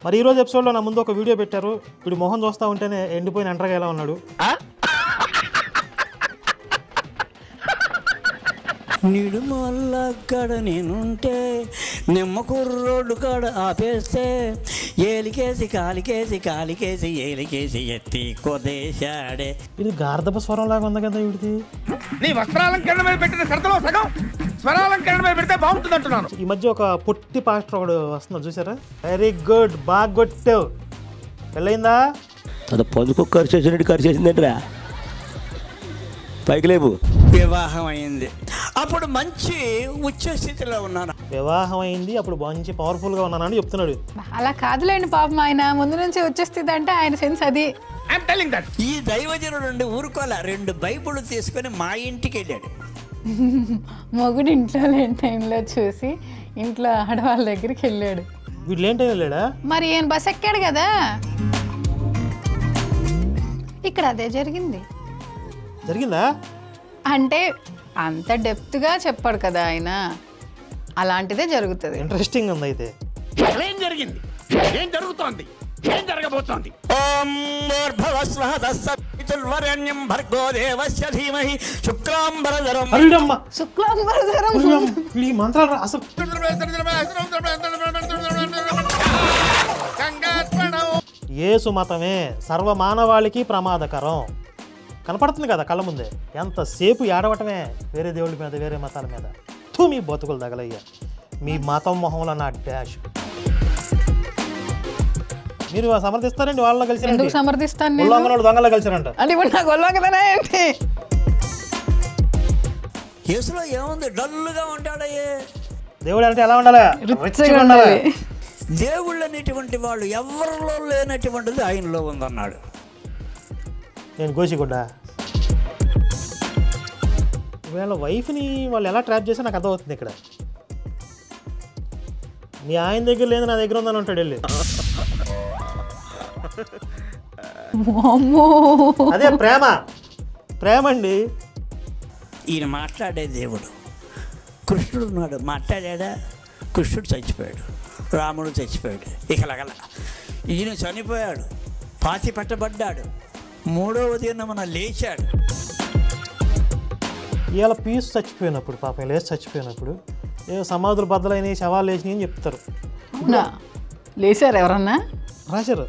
మరి ఈరోజు ఎపిసోడ్లో నా ముందు ఒక వీడియో పెట్టారు. ఇప్పుడు మొహం చూస్తూ ఉంటేనే ఎండిపోయిన ఎండ్రగా ఎలా ఉన్నాడు. నిడుమల్ల కాడ నేనుంటే నిమ్మకుర్రోడ్డు కాడ ఆపేస్తే ఏలికేసి కాలికేసి ఏలికేసి ఎత్తి కొదేశాడే. ఇది గార్ధప స్వరం లాగా ఉంది కదా వీడిది. నీ వస్త్రాలంకరణ మీద పెట్టిన సరతలో సగం స్వరాలంకరణ మీద పెడితే బాగుంటుంది అంటున్నాను. ఈ మధ్య ఒక పొట్టి పాస్టర్ ఒకడు వస్తున్నాడు చూసారా. వెరీ గుడ్, బాగా కొట్టావు. పెళ్ళయిందా? అది పొదుకు ఖర్చు చేసిందంటరా. పైకి లేవు. వివాహం అయింది, అప్పుడు మంచి ఉచ్చ స్థితిలో ఉన్నాను. వివాహం అయింది, అప్పుడు మంచి పవర్ఫుల్గా ఉన్నానని చెప్తున్నాడు. అలా కాదులేండి పాపం, ఆయన ముందు నుంచి వచ్చేస్తుంది అంటే ఆయన సెన్స్ అది. ఈ దైవజనుడు నుండి ఊరుకోలే 2 బైబుల్ తీసుకొని మా ఇంటికి వెళ్ళాడు. మొగుడు ఇంట్లో లేని టైంలో చూసి ఇంట్లో ఆడవాళ్ళ దగ్గరికి వెళ్ళాడు. వీళ్ళు ఏంటో వెళ్ళాడా? మరి ఈయన బస్ ఎక్కాడు కదా, ఇక్కడ అదే జరిగింది. జరిగిందా? అంటే అంత డెప్త్గా చెప్పాడు కదా ఆయన, అలాంటిదే జరుగుతుంది. ఇంట్రెస్టింగ్ ఉంది. అయితే ఏం జరిగింది, ఏం జరుగుతోంది, ఏం జరగబోతోంది? ఓం భూర్భువస్వః తస్సవితుర్వరేణ్యం భర్గో దేవస్య ధీమహి శుక్లాంబరధరం. అరుడమ్మ శుక్లాంబరధరం. ఈ మంత్రాలు అసలు యేసు మతమే సర్వమానవాళికి ప్రమాదకరం. కనపడుతుంది కదా కళ్ళ ముందే. ఎంతసేపు ఏడవటమే వేరే దేవుళ్ళ మీద, వేరే మతాల మీద. మీ బతుకులు తగలయ్యా. మీ మతం మొహంలో నా డాష్. మీరు సమర్థిస్తారండి వాళ్ళ కలిసి? ఎందుకు సమర్థిస్తాను? దొంగలో కలిసారంట. అంటే ఇప్పుడు నాకు ఒళ్ళొంగదనే ఏంటి? యేసులో ఏముంది, డల్లుగా ఉంటాడయ్యే. దేవుడు అంటే ఎలా ఉండాలి? రిచ్గా ఉండాలి. దేవుళ్ళు అనేటువంటి వాళ్ళు ఎవరిలో లేనటువంటిది ఆయనలో ఉందన్నాడు. నేను గోసిగుడ్డ. వీళ్ళ వైఫ్ని వాళ్ళు ఎలా ట్రాప్ చేసి నాకు అర్థమవుతుంది. ఇక్కడ మీ ఆయన దగ్గర లేదు, నా దగ్గర ఉందని ఉంటాడు వెళ్ళి. అదే ప్రేమ. ప్రేమ అండి. ఈయన మాట్లాడే దేవుడు. కృష్ణుడు ఉన్నాడు, మాట్లాడా? కృష్ణుడు చచ్చిపోయాడు, రాముడు చచ్చిపోయాడు. ఇకలగల ఈయన చనిపోయాడు, పాతి పట్టబడ్డాడు, 3వ దినమున లేచాడు. ఇవాళ పీసు చచ్చిపోయినప్పుడు, పాపం లేచి చచ్చిపోయినప్పుడు ఏ సమాధులు బద్దలైనవి, శవాలు లేచినాయి అని చెప్తారు. లేచారు ఎవరన్నా? రాశారు.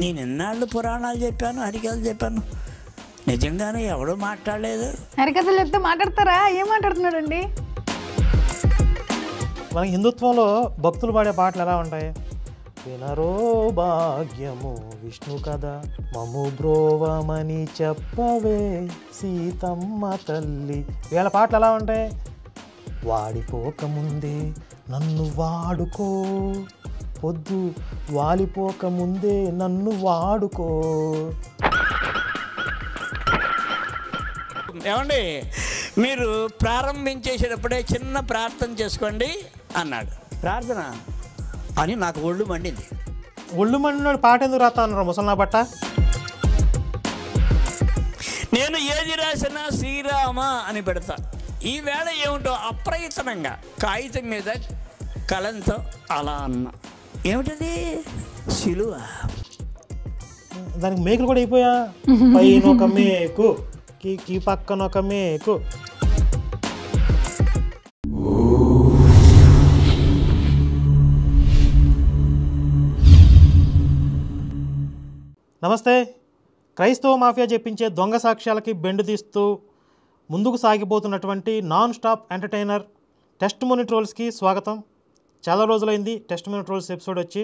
నేను ఎన్నాళ్ళు పురాణాలు చెప్పాను, హరికథలు చెప్పాను, నిజంగానే ఎవడూ మాట్లాడలేదు. హరికథలు చెప్తే మాట్లాడతారా? ఏం మాట్లాడుతున్నాడండి? మనకి హిందుత్వంలో భక్తులు పాడే పాటలు ఎలా ఉంటాయి? వినరో భాగ్యము విష్ణు కదా, మము బ్రోవమని చెప్పవే సీతమ్మ తల్లి. వీళ్ళ పాటలు ఎలా ఉంటాయి? వాడిపోకముందే నన్ను వాడుకో, పొద్దు వాలిపోకముందే నన్ను వాడుకో. ఏమండి, మీరు ప్రారంభించేసేటప్పుడే చిన్న ప్రార్థన చేసుకోండి అన్నాడు. ప్రార్థన అని నాకు ఒళ్ళు మండింది. ఒళ్ళు మండినాడు పాట ఎందుకు రాస్తా అన్నారు ముసల్నా బట్ట? నేను ఏది రాసినా శ్రీరామ అని పెడతా. ఈవేళ ఏమిటో అప్రయత్నంగా కాగితం మీద కలంతో అలా అన్నా. ఏమిటది? శిలువ. దానికి మేకులు కూడా అయిపోయా. పైన ఒక మేకు, ఈ పక్కన ఒక మేకు. నమస్తే. క్రైస్తవ మాఫియా చెప్పించే దొంగ సాక్ష్యాలకి బెండు తీస్తూ ముందుకు సాగిపోతున్నటువంటి నాన్ స్టాప్ ఎంటర్టైనర్ టెస్టిమోనీ ట్రోల్స్కి స్వాగతం. చాలా రోజులైంది టెస్టిమోనీ ట్రోల్స్ ఎపిసోడ్ వచ్చి.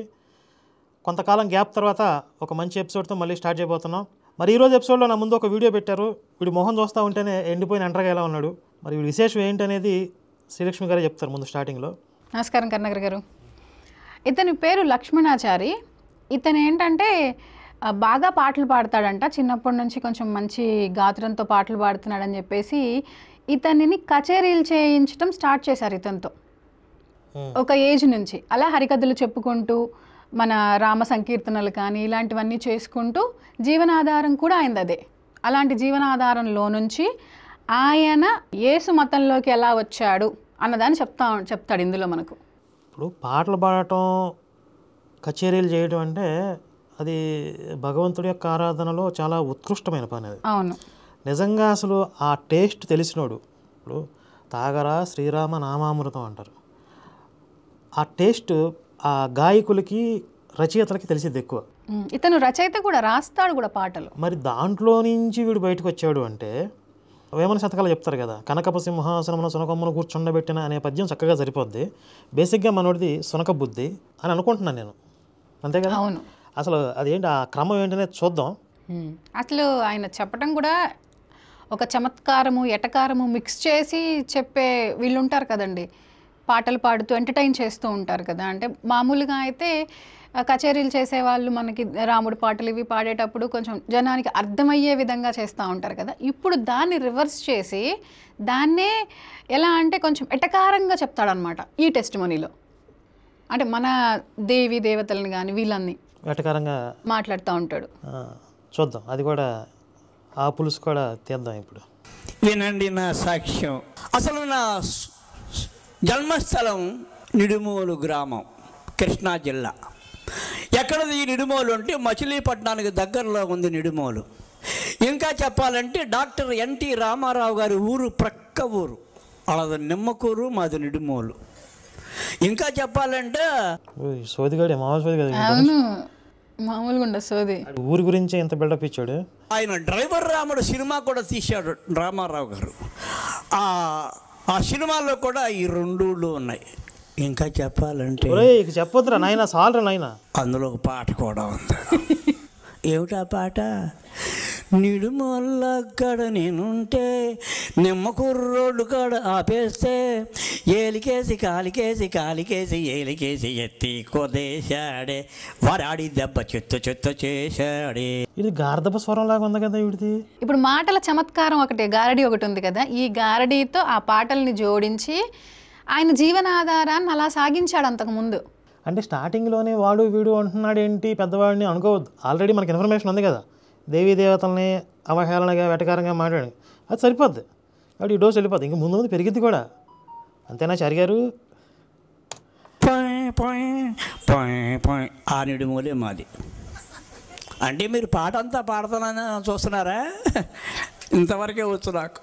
కొంతకాలం గ్యాప్ తర్వాత ఒక మంచి ఎపిసోడ్తో మళ్ళీ స్టార్ట్ చేయబోతున్నాం. మరి ఈరోజు ఎపిసోడ్లో నా ముందు ఒక వీడియో పెట్టారు. వీడి మొహం చూస్తూ ఉంటేనే ఎండిపోయిన ఎండ్రగా ఎలా ఉన్నాడు. మరి వీడి విశేషం ఏంటనేది శ్రీలక్ష్మి గారే చెప్తారు ముందు స్టార్టింగ్లో. నమస్కారం కర్ణగర్ గారు. ఇతని పేరు లక్ష్మణాచారి. ఇతను ఏంటంటే బాగా పాటలు పాడతాడంట. చిన్నప్పటి నుంచి కొంచెం మంచి గాత్రంతో పాటలు పాడుతున్నాడని చెప్పేసి ఇతనిని కచేరీలు చేయించడం స్టార్ట్ చేశారు ఇతనితో ఒక ఏజ్ నుంచి. అలా హరికథలు చెప్పుకుంటూ మన రామ సంకీర్తనలు కానీ ఇలాంటివన్నీ చేసుకుంటూ జీవనాధారం కూడా ఆయనది అదే. అలాంటి జీవనాధారంలో నుంచి ఆయన యేసు మతంలోకి ఎలా వచ్చాడు అన్నదాన్ని చెప్తాడు ఇందులో మనకు. ఇప్పుడు పాటలు పాడటం, కచేరీలు చేయడం అంటే అది భగవంతుడి యొక్క ఆరాధనలో చాలా ఉత్కృష్టమైన పని అది. అవును. నిజంగా అసలు ఆ టేస్ట్ తెలిసినోడు, ఇప్పుడు తాగరా శ్రీరామ నామామృతం అంటారు, ఆ టేస్ట్ ఆ గాయకులకి రచయితలకి తెలిసేది ఎక్కువ. ఇతను రచయిత కూడా, రాస్తాడు కూడా పాటలు. మరి దాంట్లో నుంచి వీడు బయటకు వచ్చాడు అంటే వేమన శతకాలు చెప్తారు కదా, కనకపు సింహాసనమున సునకమ్మను కూర్చుండబెట్టిన అనే పద్యం చక్కగా సరిపోద్ది. బేసిక్గా మనోడిది సునక బుద్ధి అని అనుకుంటున్నాను నేను, అంతే కదా. అవును. అసలు అదేంటి ఆ క్రమం ఏంటనే చూద్దాం. అసలు ఆయన చెప్పడం కూడా ఒక చమత్కారము, ఎటకారము మిక్స్ చేసి చెప్పే వీళ్ళు ఉంటారు కదండి, పాటలు పాడుతూ ఎంటర్టైన్ చేస్తూ ఉంటారు కదా. అంటే మామూలుగా అయితే కచేరీలు చేసేవాళ్ళు మనకి రాముడి పాటలు ఇవి పాడేటప్పుడు కొంచెం జనానికి అర్థమయ్యే విధంగా చేస్తూ ఉంటారు కదా. ఇప్పుడు దాన్ని రివర్స్ చేసి దాన్నే ఎలా అంటే కొంచెం ఎటకారంగా చెప్తాడనమాట ఈ టెస్టిమోనీలో. అంటే మన దేవి దేవతలను కానీ వీళ్ళని వెటకారంగా మాట్లాడుతూ ఉంటాడు. చూద్దాం, అది కూడా ఆ పులుసు కూడా తీద్దాం ఇప్పుడు. వినండి నా సాక్ష్యం. అసలు నా జన్మస్థలం నిడుమోలు గ్రామం, కృష్ణా జిల్లా. ఎక్కడది ఈ నిడుమోలు అంటే మచిలీపట్నానికి దగ్గరలో ఉంది నిడుమోలు. ఇంకా చెప్పాలంటే డాక్టర్ ఎన్టీ రామారావు గారి ఊరు ప్రక్క ఊరు, అలాది నిమ్మకూరు, మాది నిడుమోలు. ఇంకా చెప్పాలంటే సోదిగాడే మామూలు సోది కదా. అవును, మామూలుగా ఉండదు సోది. ఊరి గురించి ఎంత బిల్డప్ ఇచ్చాడు. ఆయన డ్రైవర్ రాముడు సినిమా కూడా తీశాడు రామారావు గారు. ఆ సినిమాలో కూడా ఈ రెండు ఉన్నాయి. ఇంకా చెప్పాలంటే చెప్పొద్దురా నాయన, సాల్రా నాయన. అందులో ఒక పాట కూడా ఉంది. ఏమిటా పాట? నిడుమొల్లక్కడ నేనుంటే నిమ్మకుర్రోడ్డు కాడ ఆపేస్తే ఏలికేసి కాలికేసి కాలికేసి ఏలికేసి ఎత్తి కొదేశాడే వారాడి దెబ్బ చెత్త చెత్త చేశాడే. ఇది గార్ధప స్వరం లాగా ఉంది కదా వీడిది. ఇప్పుడు మాటల చమత్కారం ఒకటి, గారడీ ఒకటి ఉంది కదా. ఈ గారడీతో ఆ పాటల్ని జోడించి ఆయన జీవనాధారాన్ని అలా సాగించాడు అంతకుముందు. అంటే స్టార్టింగ్లోనే వాడు వీడు అంటున్నాడు ఏంటి పెద్దవాడిని అనుకోవద్దు. ఆల్రెడీ మనకి ఇన్ఫర్మేషన్ ఉంది కదా, దేవీ దేవతల్ని అవహేళనగా వెటకారంగా మాట్లాడి అది సరిపోద్ది. కాబట్టి ఈ డోస్ వెళ్ళిపోద్ది, ఇంక ముందు ముందు పెరిగిద్ది కూడా. అంతేనా చారి గారు? ఆ నిడుమూలే మాది. అంటే మీరు పాట అంతా పాడుతున్నానని చూస్తున్నారా? ఇంతవరకే వచ్చు నాకు.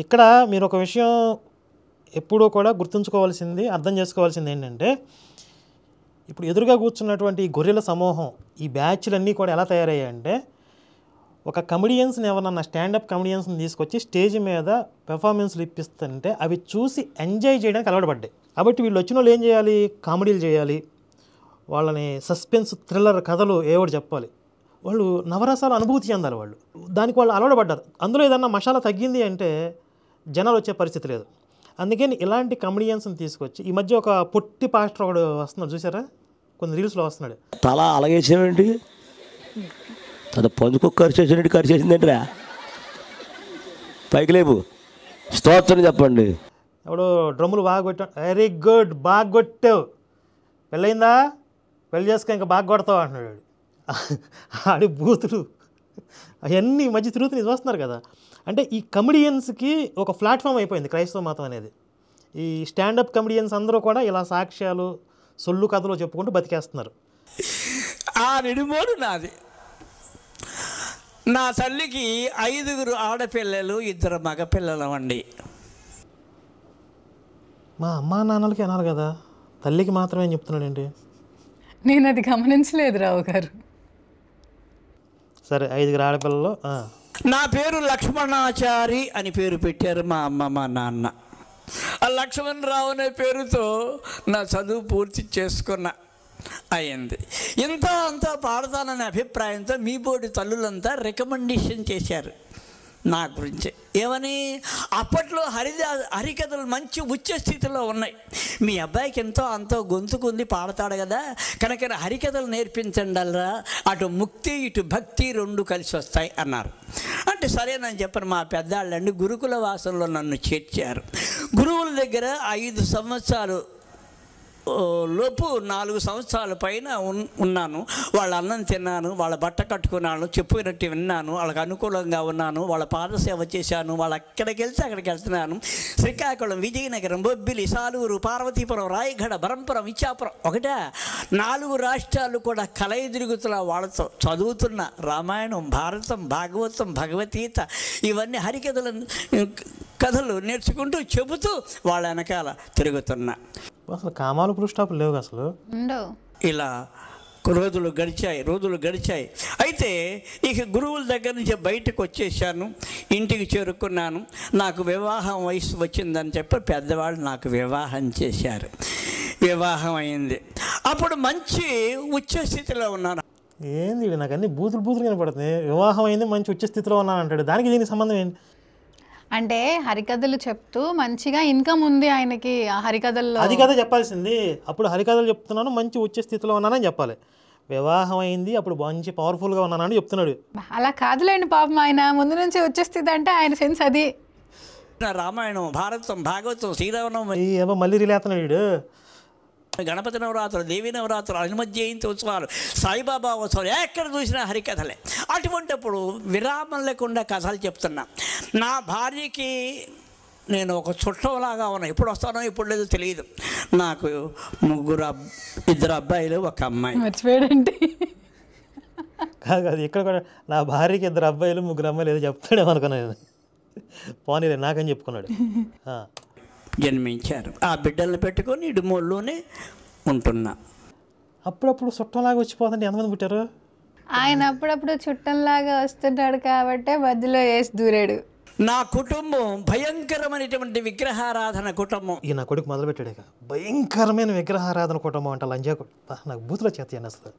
ఇక్కడ మీరు ఒక విషయం ఎప్పుడూ కూడా గుర్తుంచుకోవాల్సింది, అర్థం చేసుకోవాల్సింది ఏంటంటే, ఇప్పుడు ఎదురుగా కూర్చున్నటువంటి ఈ గొర్రెల సమూహం, ఈ బ్యాచ్లన్నీ కూడా ఎలా తయారయ్యాయంటే, ఒక కమెడియన్స్ని ఎవరన్నా స్టాండప్ కమెడియన్స్ని తీసుకొచ్చి స్టేజ్ మీద పెర్ఫార్మెన్స్లు ఇప్పిస్తుంటే అవి చూసి ఎంజాయ్ చేయడానికి అలవాటుపడ్డాయి. కాబట్టి వీళ్ళు వచ్చిన వాళ్ళు ఏం చేయాలి? కామెడీలు చేయాలి, వాళ్ళని సస్పెన్స్ థ్రిల్లర్ కథలు ఏవోటి చెప్పాలి, వాళ్ళు నవరసాల అనుభూతి చెందాలి. వాళ్ళు దానికి వాళ్ళు అలవాటుపడ్డారు. అందులో ఏదన్నా మసాలా తగ్గింది అంటే జనాలు వచ్చే పరిస్థితి లేదు. అందుకని ఇలాంటి కమెడియన్స్ని తీసుకొచ్చి, ఈ మధ్య ఒక పొట్టి పాస్టర్ ఒకడు వస్తున్నాడు చూసారా, కొన్ని రీల్స్లో వస్తున్నాడు. తల అలాగేసేవేంటి, తన పందుకు ఖర్చేసినట్టు ఖర్చేసిందంటరా. పైకి లేపు, స్తోత్రం చెప్పండి. ఎవడో డ్రమ్ములు బాగా కొట్టాడు, వెరీ గుడ్, బాగా కొట్టావు, పెళ్ళయిందా, పెళ్ళి చేసుకో, ఇంకా బాగా కొడతావు అంటున్నాడు. ఆడి బూతులు అవన్నీ మధ్య తిరుగుతుని చూస్తున్నారు కదా. అంటే ఈ కమెడియన్స్కి ఒక ప్లాట్ఫామ్ అయిపోయింది క్రైస్తవ మతం అనేది. ఈ స్టాండప్ కమెడియన్స్ అందరూ కూడా ఇలా సాక్ష్యాలు, సొల్లు కథలు చెప్పుకుంటూ బతికేస్తున్నారు. ఆ నిడుమోడు నాది. నా తల్లికి 5 ఆడపిల్లలు, 2 మగపిల్లలు అండి. మా అమ్మా నాన్నలకి అన్నారు కదా, తల్లికి మాత్రమే చెప్తున్నాడేంటి? నేను అది గమనించలేదు రావు గారు. సరే, 5 ఆడపిల్లలు. నా పేరు లక్ష్మణాచారి అని పేరు పెట్టారు మా అమ్మ మా నాన్న. ఆ లక్ష్మణరావు అనే పేరుతో నా చదువు పూర్తి చేసుకున్న అయింది. ఇంత అంతా పాడతాననే అభిప్రాయంతో మీ బోటి తల్లులంతా రికమెండేషన్ చేశారు నా గురించి. ఏమని? అప్పట్లో హరికథలు మంచి ఉచ్చ స్థితిలో ఉన్నాయి, మీ అబ్బాయికి ఎంతో అంతో గొంతుకుంది, పాడతాడు కదా, కనుక హరికథలు నేర్పించండి అల్రా, అటు ముక్తి ఇటు భక్తి 2 కలిసి వస్తాయి అన్నారు. అంటే సరేనని చెప్పాను. మా పెద్దాళ్ళండి గురుకుల వాసంలో నన్ను చేర్చారు. గురువుల దగ్గర 5 సంవత్సరాలు లోపు 4 సంవత్సరాల పైన ఉన్నాను. వాళ్ళ అన్నం తిన్నాను, వాళ్ళ బట్ట కట్టుకున్నాను, చెప్పినట్టు విన్నాను, వాళ్ళకి అనుకూలంగా ఉన్నాను, వాళ్ళ పాదసేవ చేశాను. వాళ్ళు ఎక్కడికి వెళ్తే అక్కడికి వెళ్తున్నాను. శ్రీకాకుళం, విజయనగరం, బొబ్బిలి, సాలూరు, పార్వతీపురం, రాయగఢ, బరంపురం, ఇచ్చాపురం, 4 రాష్ట్రాలు కూడా కలయి తిరుగుతున్న వాళ్ళతో చదువుతున్న రామాయణం, భారతం, భాగవతం, భగవద్గీత ఇవన్నీ కథలు నేర్చుకుంటూ చెబుతూ వాళ్ళ వెనకాల తిరుగుతున్నా. అసలు కామాలు పురుషాపులు లేవు అసలు. ఇలా రోజులు గడిచాయి. అయితే ఇక గురువుల దగ్గర నుంచి బయటకు వచ్చేసాను, ఇంటికి చేరుకున్నాను. నాకు వివాహం వయసు వచ్చిందని చెప్పి పెద్దవాళ్ళు నాకు వివాహం చేశారు. వివాహం అయింది. అప్పుడు మంచి ఉచ్చ స్థితిలో ఉన్నాను. ఏంది నాకు అన్ని బూతులు కనపడుతుంది. వివాహం అయింది, మంచి ఉచ్చ స్థితిలో ఉన్నాను అంటాడు. దానికి దీనికి సంబంధం ఏంటి? అంటే హరికథలు చెప్తూ మంచిగా ఇన్కమ్ ఉంది ఆయనకి ఆ హరికథల్లో. అది కదా చెప్పాల్సింది. అప్పుడు హరికథలు చెప్తున్నాను, మంచి ఉచ్చ స్థితిలో ఉన్నానని చెప్పాలి. వివాహం అయింది, అప్పుడు మంచి పవర్ఫుల్గా ఉన్నానని చెప్తున్నాడు. అలా కాదులేండి పాపం, ఆయన ముందు నుంచి ఉచ్చ స్థితి అంటే ఆయన సెన్స్ అది. రామాయణం, భారతం, భాగవతం, శ్రీరామనవమి, మళ్ళీ రిలేతున్నాడు వీడు. గణపతి నవరాత్రులు, దేవీ నవరాత్రులు, హనుమత్ జయంతి ఉత్సవాలు, సాయిబాబా ఉత్సవాలు, ఎక్కడ చూసినా హరికథలే. అటువంటిప్పుడు విరామం లేకుండా కథలు చెప్తున్నా. నా భార్యకి నేను ఒక చుట్టంలాగా ఉన్నా. ఎప్పుడు వస్తానో ఎప్పుడు లేదో తెలియదు. నాకు 2 అబ్బాయిలు, 1 అమ్మాయి. మర్చిపోయాడండి. కాదు, ఇక్కడ కూడా నా భార్యకి 2 అబ్బాయిలు 3 అమ్మాయిలు ఏదో చెప్తాడేమో అనుకున్నాను. పోనీలే నాకని చెప్పుకున్నాడు. జన్మించారు. ఆ బిడ్డలను పెట్టుకొని ఇడుమూల్లోనే ఉంటున్నా. అప్పుడప్పుడు చుట్టంలాగా వచ్చిపోతుంటే ఎంతమంది పుట్టారు? ఆయన అప్పుడప్పుడు చుట్టంలాగా వస్తుంటాడు కాబట్టే మధ్యలో వేసి దూరాడు. నా కుటుంబం భయంకరమైనటువంటి విగ్రహారాధన కుటుంబం. ఈ నా కొడుకు మొదలుపెట్టాడు ఇక భయంకరమైన విగ్రహారాధన కుటుంబం అంట. లంజా నాకు బూతులో చేస్తాను అసలు.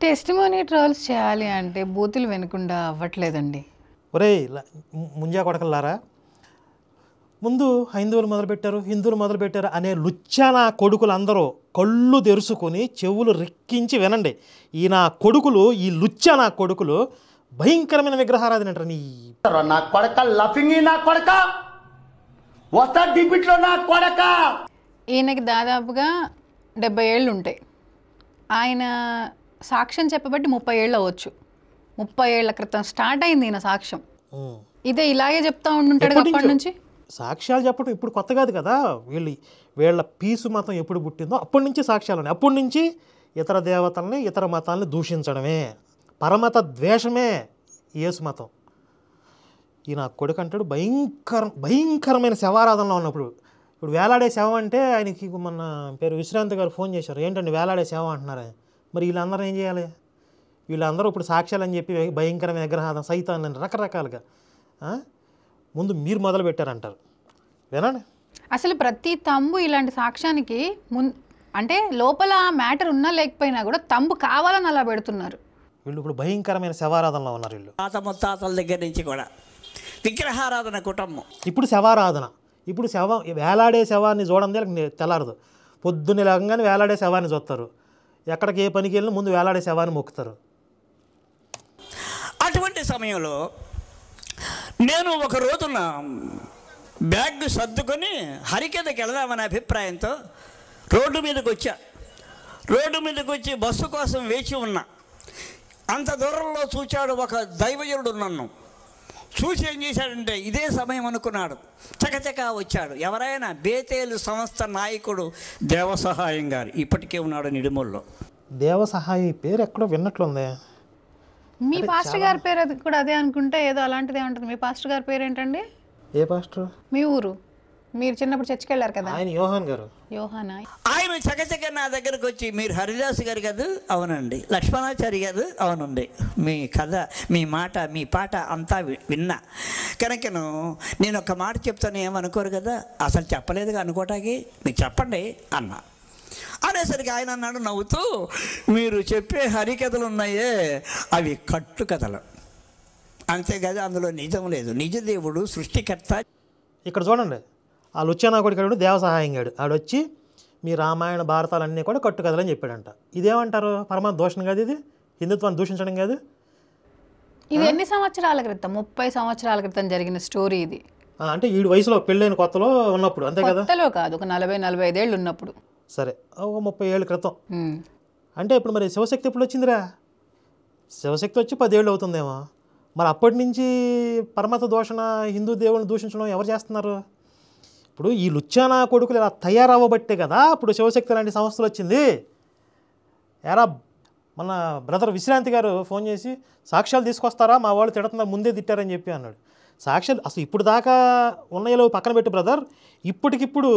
టెస్టిమోనీ ట్రోల్స్ చేయాలి అంటే బూతులు వినకుండా అవ్వట్లేదండి. ఒరేయ్ ముంజా కొడకల్లారా, ముందు హైందువులు మొదలుపెట్టారు, హిందువులు మొదలుపెట్టారు అనే లుచ్చానా కొడుకులు అందరూ కళ్ళు తెరుచుకొని చెవులు రెక్కించి వినండి. ఈ నా కొడుకులు, ఈ లుచ్చానా కొడుకులు భయంకరమైన విగ్రహారాధన అంటారు. నా కొడక లఫింగి, నా కొడక వస్తా డిబిట్లో, నా కొడక. ఈయనకి దాదాపుగా 70 ఏళ్ళు ఉంటాయి. ఆయన సాక్ష్యం చెప్పబట్టి 30 ఏళ్ళు అవ్వచ్చు. 30 ఏళ్ల క్రితం స్టార్ట్ అయింది ఈయన సాక్ష్యం. ఇదే ఇలాగే చెప్తా ఉంటుంటాడు అప్పటి నుంచి. సాక్ష్యాలు చెప్పడం ఇప్పుడు కొత్త కాదు కదా. వీళ్ళ పీసు మతం ఎప్పుడు పుట్టిందో అప్పటి నుంచి సాక్ష్యాలు ఉన్నాయి. అప్పటి నుంచి ఇతర దేవతల్ని, ఇతర మతాలని దూషించడమే, పరమత ద్వేషమే యేసు మతం. ఈ నా కొడుకు అంటాడు భయంకరమైన శవారాధనలో ఉన్నప్పుడు. ఇప్పుడు వేలాడే శవం అంటే ఆయనకి మొన్న పేరు విశ్రాంతి గారు ఫోన్ చేశారు, ఏంటండి వేలాడే శవం అంటున్నారు. మరి వీళ్ళందరూ ఏం చేయాలి? వీళ్ళందరూ ఇప్పుడు సాక్ష్యాలు అని చెప్పి భయంకరమైన విగ్రహారాధన, సైతాన్ని రకరకాలుగా ముందు మీరు మొదలు పెట్టారంటారు. వినండి. అసలు ప్రతి తంబు ఇలాంటి సాక్ష్యానికి అంటే లోపల మ్యాటర్ ఉన్నా లేకపోయినా కూడా తంబు కావాలని అలా పెడుతున్నారు. వీళ్ళు ఇప్పుడు భయంకరమైన శవారాధనలో ఉన్నారు. వీళ్ళు తాత ముత్తాతల దగ్గర నుంచి కూడా విగ్రహారాధన కుటుంబం. ఇప్పుడు శవారాధన. ఇప్పుడు వేలాడే శవాన్ని చూడండి తెల్లారదు. పొద్దున్నే లేకంగానే వేలాడే శవాన్ని చూస్తారు. ఎక్కడికి ఏ పనికి వెళ్ళినా ముందు వేలాడే శవాన్ని మొక్కుతారు. అటువంటి సమయంలో నేను ఒక రోజున బ్యాగ్ సర్దుకొని హరికథకి వెళదామనే అభిప్రాయంతో రోడ్డు మీదకి వచ్చి బస్సు కోసం వేచి ఉన్నా. అంత దూరంలో చూచాడు ఒక దైవజనుడు. నన్ను చూసి ఏం చేశాడంటే ఇదే సమయం అనుకున్నాడు, చకచకా వచ్చాడు. ఎవరైనా బేతేలు సంస్థ నాయకుడు దేవసహాయం గారు, ఇప్పటికే ఉన్నాడు నిడుమూల్లో. దేవసహాయం పేరు ఎక్కడో విన్నట్లుంది. మీ పాస్టర్ గారి పేరు కూడా అదే అనుకుంటే ఏదో అలాంటిదే ఉంటుంది. మీ పాస్టర్ గారి పేరు ఏంటండి? ఏ పాస్టర్? మీ ఊరు, మీరు చిన్నప్పుడు చర్చికి వెళ్ళారు కదా. ఆయన యోహాన్ గారు. యోహానా? ఆయన చకచక నా దగ్గరకు వచ్చి, మీరు హరిదాస్ గారు కాదు? అవునండి. లక్ష్మణాచారి గారు? అవునండి. మీ కథ, మీ మాట, మీ పాట అంతా విన్నా. కనుకను నేను ఒక మాట చెప్తాను, ఏమనుకోరు కదా? అసలు చెప్పలేదుగా అనుకోవటానికి, మీకు చెప్పండి అన్నా. అనేసరికి ఆయన అన్నాడు నవ్వుతూ, మీరు చెప్పే హరికథలు ఉన్నాయే అవి కట్టు కథలు, అంతేకాదు అందులో నిజం లేదు. నిజదేవుడు సృష్టికర్త. ఇక్కడ చూడండి, ఆ లుచ్చానా కొడుకు దేవసహాయం గాడు ఆడొచ్చి మీ రామాయణ భారతాలన్నీ కూడా కట్టు కథలని చెప్పాడంట. ఇదేమంటారు? పరమ దోషం కాదు ఇది? హిందుత్వాన్ని దూషించడం కాదు? ఇది ఎన్ని సంవత్సరాల క్రితం? 30 సంవత్సరాల క్రితం జరిగిన స్టోరీ ఇది. అంటే ఈ వయసులో పెళ్ళైన కొత్తలో ఉన్నప్పుడు అంతే కదా? కొత్తలో కాదు, ఒక 40-45 ఏళ్ళు ఉన్నప్పుడు. సరే, ఒక 30 ఏళ్ళ క్రితం. ఉమ్. అంటే ఇప్పుడు మరి శివశక్తి ఎప్పుడు వచ్చిందిరా? శివశక్తి వచ్చి 10 ఏళ్ళు అవుతుందేమో. మరి అప్పటి నుంచి పరమత దూషణ, హిందూ దేవుని దూషించడం ఎవరు చేస్తున్నారు? ఇప్పుడు ఈ లుచ్చానా కొడుకులు ఇలా తయారవ్వబట్టే కదా ఇప్పుడు శివశక్తి లాంటి సంస్థలు వచ్చింది. ఎరా మన బ్రదర్ విశ్రాంతి గారు ఫోన్ చేసి సాక్ష్యాలు తీసుకొస్తారా, మా వాళ్ళు తిడుతున్నారు, ముందే తిట్టారని చెప్పి అన్నాడు. సాక్ష్యాలు అసలు ఇప్పుడు దాకా ఉన్నాయో పక్కన పెట్టి బ్రదర్, ఇప్పటికిప్పుడు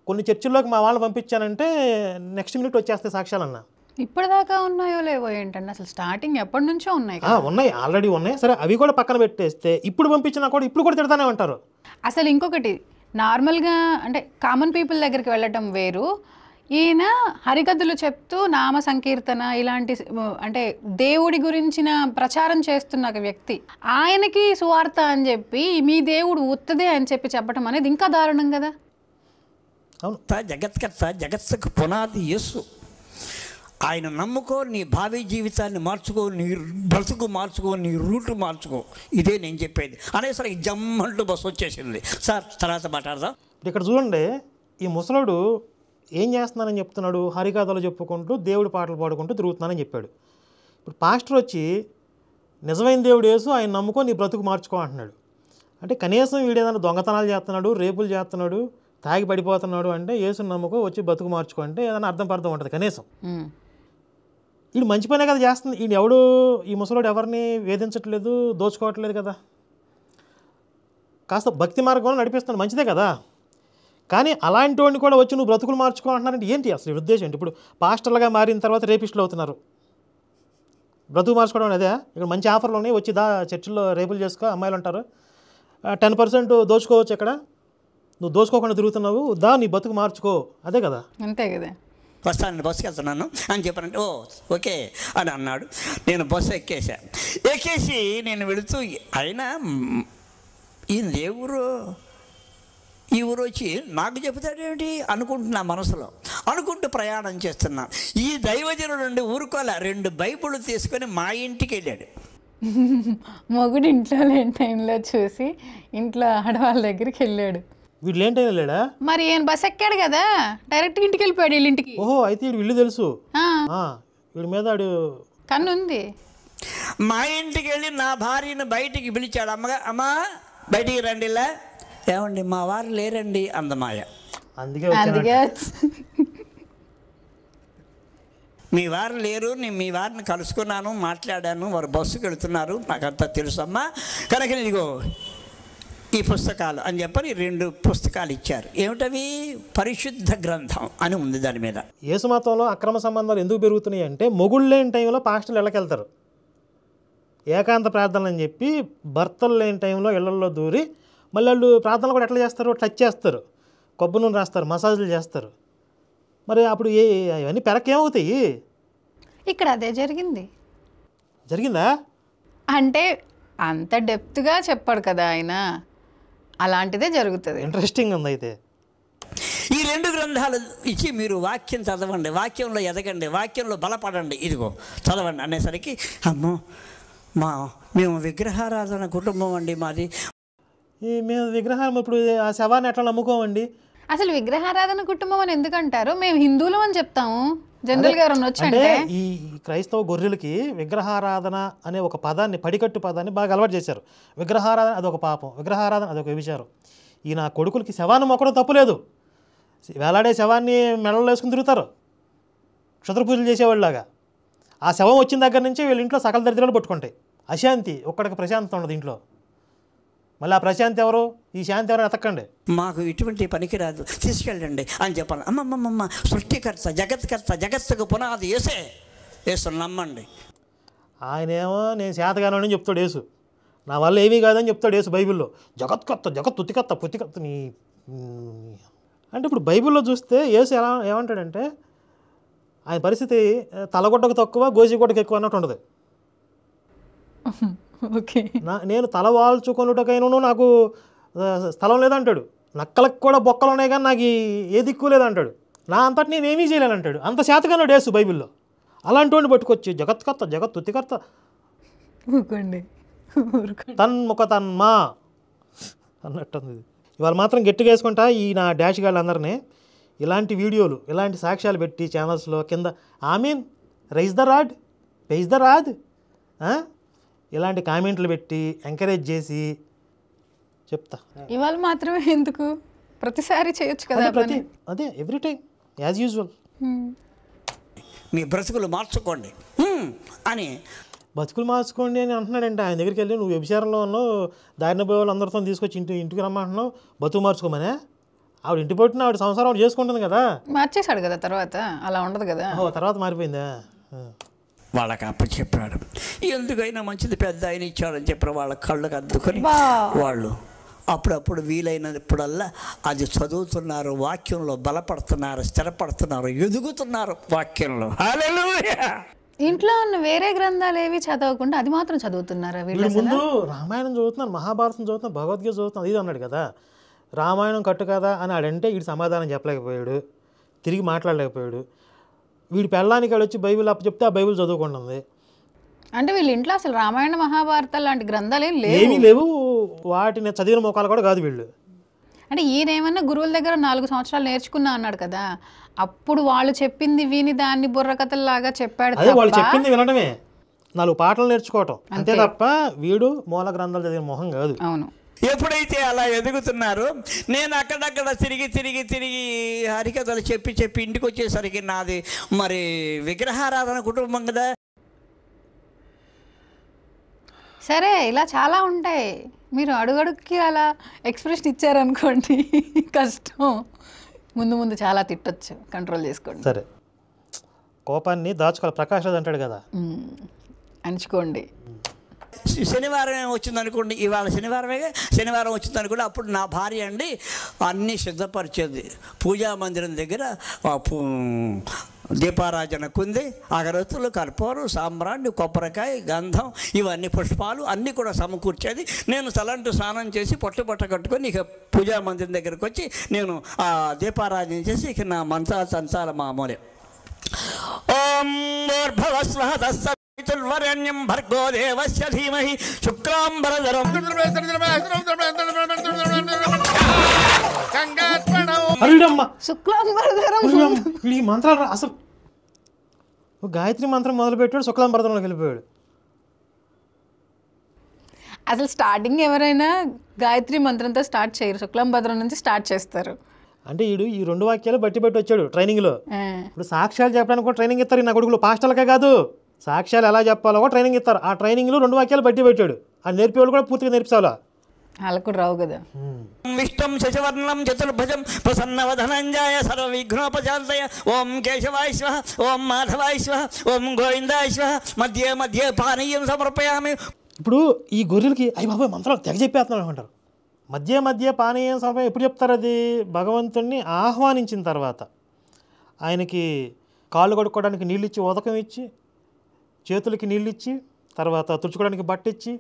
కొన్ని చర్చిల్లోకి మా వాళ్ళని పంపించానంటే నెక్స్ట్ మినిట్ వచ్చేస్తాయి సాక్ష్యాలు అన్న. ఇప్పటిదాకా ఉన్నాయో లేవో ఏంటండి, అసలు స్టార్టింగ్ ఎప్పటి నుంచో ఉన్నాయి కదా. ఉన్నాయి, ఆల్రెడీ ఉన్నాయి. సరే, అవి కూడా పక్కన పెట్టేస్తే ఇప్పుడు పంపించినా కూడా ఇప్పుడు కూడా తిడతానే ఉంటారు. అసలు ఇంకొకటి, నార్మల్గా అంటే కామన్ పీపుల్ దగ్గరికి వెళ్ళటం వేరు, ఈయన హరికథలు చెప్తూ నామ సంకీర్తన ఇలాంటి అంటే దేవుడి గురించిన ప్రచారం చేస్తున్న ఒక వ్యక్తి, ఆయనకి సువార్త అని చెప్పి మీ దేవుడు ఉత్తదే అని చెప్పి చెప్పడం అనేది ఇంకా దారుణం కదా. అవును, జగత్కర్త, జగత్తుకు పునాది యేసు. ఆయన నమ్ముకో, నీ భావి జీవితాన్ని మార్చుకో, నీ బ్రతుకు మార్చుకో, నీ రూటు మార్చుకో, ఇదే నేను చెప్పేది అనేసరికి జమ్మంటూ బస్సు వచ్చేసింది. సార్ తర్వాత మాట్లాడదాం. ఇక్కడ చూడండి, ఈ ముసలోడు ఏం చేస్తున్నానని చెప్తున్నాడు, హరికథలు చెప్పుకుంటూ దేవుడి పాటలు పాడుకుంటూ తిరుగుతున్నానని చెప్పాడు. ఇప్పుడు పాస్టర్ వచ్చి నిజమైన దేవుడు యేసు, ఆయన నమ్ముకో, నీ బ్రతుకు మార్చుకో అంటున్నాడు. అంటే కనీసం వీడు ఏదైనా దొంగతనాలు చేస్తున్నాడు, రేపులు చేస్తున్నాడు, తాగి పడిపోతున్నాడు అంటే యేసుని నమ్ముకో, వచ్చి బతుకు మార్చుకో అంటే ఏదైనా అర్థం ఉంటుంది కనీసం. వీడు మంచి పనే కదా చేస్తుంది. వీడు ఎవడు, ఈ ముసలోడు ఎవరిని వేధించట్లేదు, దోచుకోవట్లేదు కదా, కాస్త భక్తి మార్గంలో నడిపిస్తున్నాడు, మంచిదే కదా. కానీ అలాంటి వాడిని కూడా వచ్చి నువ్వు బ్రతుకులు మార్చుకో అంటున్నారంటే ఏంటి అసలు ఉద్దేశం ఏంటి? ఇప్పుడు పాస్టర్లుగా మారిన తర్వాత రేపిస్టులు అవుతున్నారు, బ్రతుకు మార్చుకోవడం అదే. ఇక్కడ మంచి ఆఫర్లు ఉన్నాయి, వచ్చి చర్చిల్లో రేపులు చేసుకో, అమ్మాయిలు ఉంటారు, 10% దోచుకోవచ్చు. ఇక్కడ నువ్వు దోచుకోకుండా తిరుగుతున్నావు, నీ బతుకు మార్చుకో, అదే కదా. అంతే కదా. వస్తాను, బస్సుకి వెళ్తున్నాను అని చెప్పానంటే ఓ ఓకే అని అన్నాడు. నేను బస్సు ఎక్కేసి నేను వెళుతూ, అయినా ఈయన ఈ ఊరు వచ్చి నాకు చెబుతాడేమిటి అనుకుంటున్నా, మనసులో అనుకుంటూ ప్రయాణం చేస్తున్నా. ఈ దైవజనుడు నుండి ఊరుకోలే, 2 బైబుళ్ళు తీసుకొని మా ఇంటికి వెళ్ళాడు. మొగుడు ఇంట్లో లేని టైంలో చూసి ఇంట్లో ఆడవాళ్ళ దగ్గరికి వెళ్ళాడు. వీళ్ళు లేని టైం వెళ్ళాడా? మరి ఈయన బస్ ఎక్కాడు కదా, డైరెక్ట్ ఇంటికి వెళ్ళిపోయాడు వీళ్ళ ఇంటికి. ఓహో, అయితే వీడు ఇల్లు తెలుసు, వీడి మీద కన్ను ఉంది. మా ఇంటికి వెళ్ళి నా భార్యను బయటికి పిలిచాడు. అమ్మా బయటికి రండిలా. ఏమండి మా వారు లేరండి అందమాయ. అందుకే మీ వారు లేరు, నేను మీ వారిని కలుసుకున్నాను, మాట్లాడాను, వారు బస్సుకు వెళుతున్నారు, నాకంతా తెలుసమ్మా, కనుక ఇదిగో ఈ పుస్తకాలు అని చెప్పని 2 పుస్తకాలు ఇచ్చారు. ఏమిటవి? పరిశుద్ధ గ్రంథం అని ఉంది దాని మీద. యేసు మతంలో అక్రమ సంబంధాలు ఎందుకు పెరుగుతున్నాయి అంటే, మొగుళ్ళు లేని టైంలో పాస్టర్లు ఇళ్ళకెళ్తారు, ఏకాంత ప్రార్థనలు అని చెప్పి భర్తలు లేని టైంలో ఇళ్లలో దూరి మళ్ళీ వాళ్ళు ప్రార్థనలు కూడా ఎట్లా చేస్తారు, టచ్ చేస్తారు, కొబ్బరి నూనె రాస్తారు, మసాజులు చేస్తారు. మరి అప్పుడు అవన్నీ పెరకేమవుతాయి? ఇక్కడ అదే జరిగిందా అంటే అంత డెప్త్గా చెప్పాడు కదా ఆయన, అలాంటిదే జరుగుతుంది. ఇంట్రెస్టింగ్ ఉంది. అయితే ఈ 2 గ్రంథాలు ఇచ్చి మీరు వాక్యం చదవండి, వాక్యంలో ఎదగండి, వాక్యంలో బలపడండి, ఇదిగో చదవండి అనేసరికి అమ్మో మేము విగ్రహారాధన కుటుంబం అండి మాది. మేము విగ్రహాలు ఇప్పుడు ఆ శవాన్ని ఎట్లా నమ్ముకోమండి? అసలు విగ్రహారాధన కుటుంబం అని ఎందుకంటారు? మేము హిందువులు అని చెప్తాము జనరల్గా. ఎవరైనా వచ్చంటే ఈ క్రైస్తవ గొర్రెలకి విగ్రహారాధన అనే ఒక పదాన్ని, పడికట్టు పదాన్ని బాగా అలవాటు చేశారు. విగ్రహారాధన అదొక పాపం, విగ్రహారాధన అదొక విచారం. ఈ నా కొడుకులకి శవాన్ని మొక్కడం తప్పులేదు, వేలాడే శవాన్ని మెడలో వేసుకుని తిరుగుతారు క్షుద్ర పూజలు చేసేవాళ్ళలాగా. ఆ శవం వచ్చిన దగ్గర నుంచి వీళ్ళ ఇంట్లో సకల దరిద్రాలు పట్టుకుంటాయి, అశాంతి, ఒక్కడికి ప్రశాంతత ఉండదు ఇంట్లో. మళ్ళీ ఆ ప్రశాంతి ఎవరు, ఈ శాంతి ఎవరు ఎతకండి. మాకు ఇటువంటి పనికిరాదు, తీసుకెళ్ళండి అని చెప్పాలి. అమ్మమ్మమ్మ సృష్టికర్త, జగత్కర్త, జగత్తుకు పునాది యేసు నమ్మండి. ఆయనేమో నేను శాతగానని చెప్తాడు యేసు, నా వల్ల ఏమీ కాదని చెప్తాడు యేసు బైబిల్లో. జగత్కర్త, జగత్తుతికర్త, పుత్తికర్త నీ అంటే ఇప్పుడు బైబిల్లో చూస్తే యేసు ఏమంటాడంటే, ఆయన పరిస్థితి తలగొడ్డకు తక్కువ, గోసిగొడ్డకు ఎక్కువ అన్నట్టు ఉండదు. ఓకే, నేను తల వాల్చుకొనుటకైనా నాకు స్థలం లేదంటాడు, నక్కలకు కూడా బొక్కలు ఉన్నాయి కానీ నాకు ఏ దిక్కు లేదంటాడు, నా అంతటి నేనేమీ చేయలేనంటాడు. అంత శాతగానుడు యేసు బైబిల్లో. అలాంటి వాడిని పట్టుకొచ్చి జగత్కర్త, జగత్తుతికర్త, తన్ముఖ తన్మా అన్నట్టుంది. ఇవాళ మాత్రం గట్టిగా వేసుకుంటా ఈ నా డాష్ గాళ్ళందరినీ ఇలాంటి వీడియోలు ఇలాంటి సాక్ష్యాలు పెట్టి ఛానల్స్లో కింద rise the rod page the rod ఇలాంటి కామెంట్లు పెట్టి ఎంకరేజ్ చేసి చెప్తా. ఇవాళ మాత్రమే ఎందుకు, ప్రతిసారి చేయొచ్చు కదా. అదే ఎవ్రీ టైం యాజ్ యూజువల్. మీ బ్రతుకులు మార్చుకోండి అని బతుకులు మార్చుకోండి అని అంటున్నాడంటే ఆయన దగ్గరికి వెళ్ళి నువ్వు వ్యభిచారంలో ఉన్నావు, దారిన పోయే వాళ్ళు అందరితో తీసుకొచ్చి ఇంటికి రమ్మంటున్నావు, బతుకు మార్చుకోమనే. ఆవిడ ఇంటి పట్టిన ఆవిడ సంసారం ఆవిడ చేసుకుంటుంది కదా. మార్చేశాడు కదా తర్వాత, అలా ఉండదు కదా. తర్వాత మారిపోయిందా? వాళ్ళకి అప్పచెప్పాడు. ఎందుకైనా మంచిది పెద్ద ఆయన ఇచ్చాడని చెప్పిన వాళ్ళ కళ్ళకు అద్దుకొని వాళ్ళు అప్పుడప్పుడు వీలైనప్పుడల్లా అది చదువుతున్నారు, వాక్యంలో బలపడుతున్నారు, స్థిరపడుతున్నారు, ఎదుగుతున్నారు వాక్యంలో. హల్లెలూయా. ఇంట్లో ఉన్న వేరే గ్రంథాలు ఏవి చదవకుండా అది మాత్రం చదువుతున్నారా వీళ్ళు? ముందు రామాయణం చదువుతున్నారు, మహాభారతం చదువుతున్నారు, భగవద్గీత చదువుతున్నారు, ఇది అన్నాడు కదా. రామాయణం కట్టు కదా అని ఆడంటే వీడు సమాధానం చెప్పలేకపోయాడు, తిరిగి మాట్లాడలేకపోయాడు. వీడి పెళ్ళానికి వాడు వచ్చి బైబిల్ అప్పచెప్తే ఆ బైబిల్ చదువుకుంటుంది. అంటే వీళ్ళ ఇంట్లో అసలు రామాయణ మహాభారతాలు లాంటి గ్రంథాలు ఏమీ లేవు. వాటిని చదివిన మోకాలు కూడా కాదు వీళ్ళు. అంటే ఈయనేమన్నా గురువుల దగ్గర 4 సంవత్సరాలు నేర్చుకున్నా అన్నాడు కదా, అప్పుడు వాళ్ళు చెప్పింది విని దాన్ని బుర్రకథల్లాగా చెప్పాడు. అదే వాళ్ళు చెప్పింది వినడమే, 4 పాటలు నేర్చుకోవటం అంతే తప్ప వీడు మూల గ్రంథాలు చదివిన మొహం కాదు. అవును. ఎప్పుడైతే అలా ఎదుగుతున్నారో నేను అక్కడక్కడ తిరిగి హరికథలు చెప్పి ఇంటికి వచ్చేసరికి నాది మరి విగ్రహారాధన కుటుంబం కదా. సరే ఇలా చాలా ఉంటాయి, మీరు అడుగడుక్కి అలా ఎక్స్ప్రెషన్ ఇచ్చారనుకోండి కష్టం. ముందు చాలా తిట్టొచ్చు, కంట్రోల్ చేసుకోండి. సరే, కోపాన్ని దాచుకోవాలి. ప్రకాష్ రాజ్ అంటాడు కదా, అంచుకోండి. శనివారం వచ్చిందనుకోండి, ఇవాళ శనివారం వచ్చిందనుకోండి, అప్పుడు నా భార్య అండి అన్నీ సిద్ధపరిచేది. పూజా మందిరం దగ్గర దీపారాజన కుంది, అగరత్తులు, కర్పూరం, సాంబ్రాణి, కొబ్బరికాయ, గంధం, ఇవన్నీ పుష్పాలు అన్నీ కూడా సమకూర్చేది. నేను తలంటూ స్నానం చేసి పొట్ట కట్టుకొని ఇక పూజా మందిరం దగ్గరకు వచ్చి నేను ఆ దీపారాజన చేసి ఇక నా మంచాల తంచాల మామూలే. ఓం భూర్భువస్వః తస్సవితుర్వరేణ్యం భర్గో దేవస్య ధీమహి శుక్లాంబరధరం. ఈ మంత్రాలు అసలు గాయత్రి మంత్రం మొదలుపెట్టాడు, శుక్లాంబరధంలోకి వెళ్ళిపోయాడు. అసలు స్టార్టింగ్ ఎవరైనా గాయత్రి మంత్రంతో స్టార్ట్ చేయరు, శుక్లాంబరధం నుంచి స్టార్ట్ చేస్తారు. అంటే వీడు ఈ 2 వాక్యాలు బట్టి వచ్చాడు ట్రైనింగ్లో. ఇప్పుడు సాక్ష్యాలు చెప్పడానికి కూడా ట్రైనింగ్ ఇస్తారు నా కొడుకులు, పాస్టర్లకే కాదు, సాక్ష్యాలు ఎలా చెప్పాలో కూడా ట్రైనింగ్ ఇస్తారు. ఆ ట్రైనింగ్లో 2 వాక్యాలు బట్టి పెట్టాడు. ఆ నేర్పేవాళ్ళు కూడా పూర్తిగా నేర్పించాలా, వాళ్ళకు కూడా రావు కదా. విష్ణుం శశివర్ణం చతుర్భుజం ప్రసన్నవదనంజాయ సర్వవిఘ్నోపశాంతయ. ఓం కేశవాయ స్వః, ఓం మాధవాయ స్వః, ఓం గోవిందాయ స్వః. మధ్య పానీయం సమర్పయామి. ఇప్పుడు ఈ గొర్రెలకి అయ్యి బాబాయ్ మంత్రాలు తెగ చెప్పేస్తున్నాడు అంటారు. మధ్య పానీయం సమర్పయం ఎప్పుడు చెప్తారు? అది భగవంతుణ్ణి ఆహ్వానించిన తర్వాత, ఆయనకి కాళ్ళు కడుక్కోవడానికి నీళ్ళు ఇచ్చి, ఉదకం ఇచ్చి, చేతులకి నీళ్ళు ఇచ్చి, తర్వాత తుడుచుకోవడానికి బట్ట ఇచ్చి,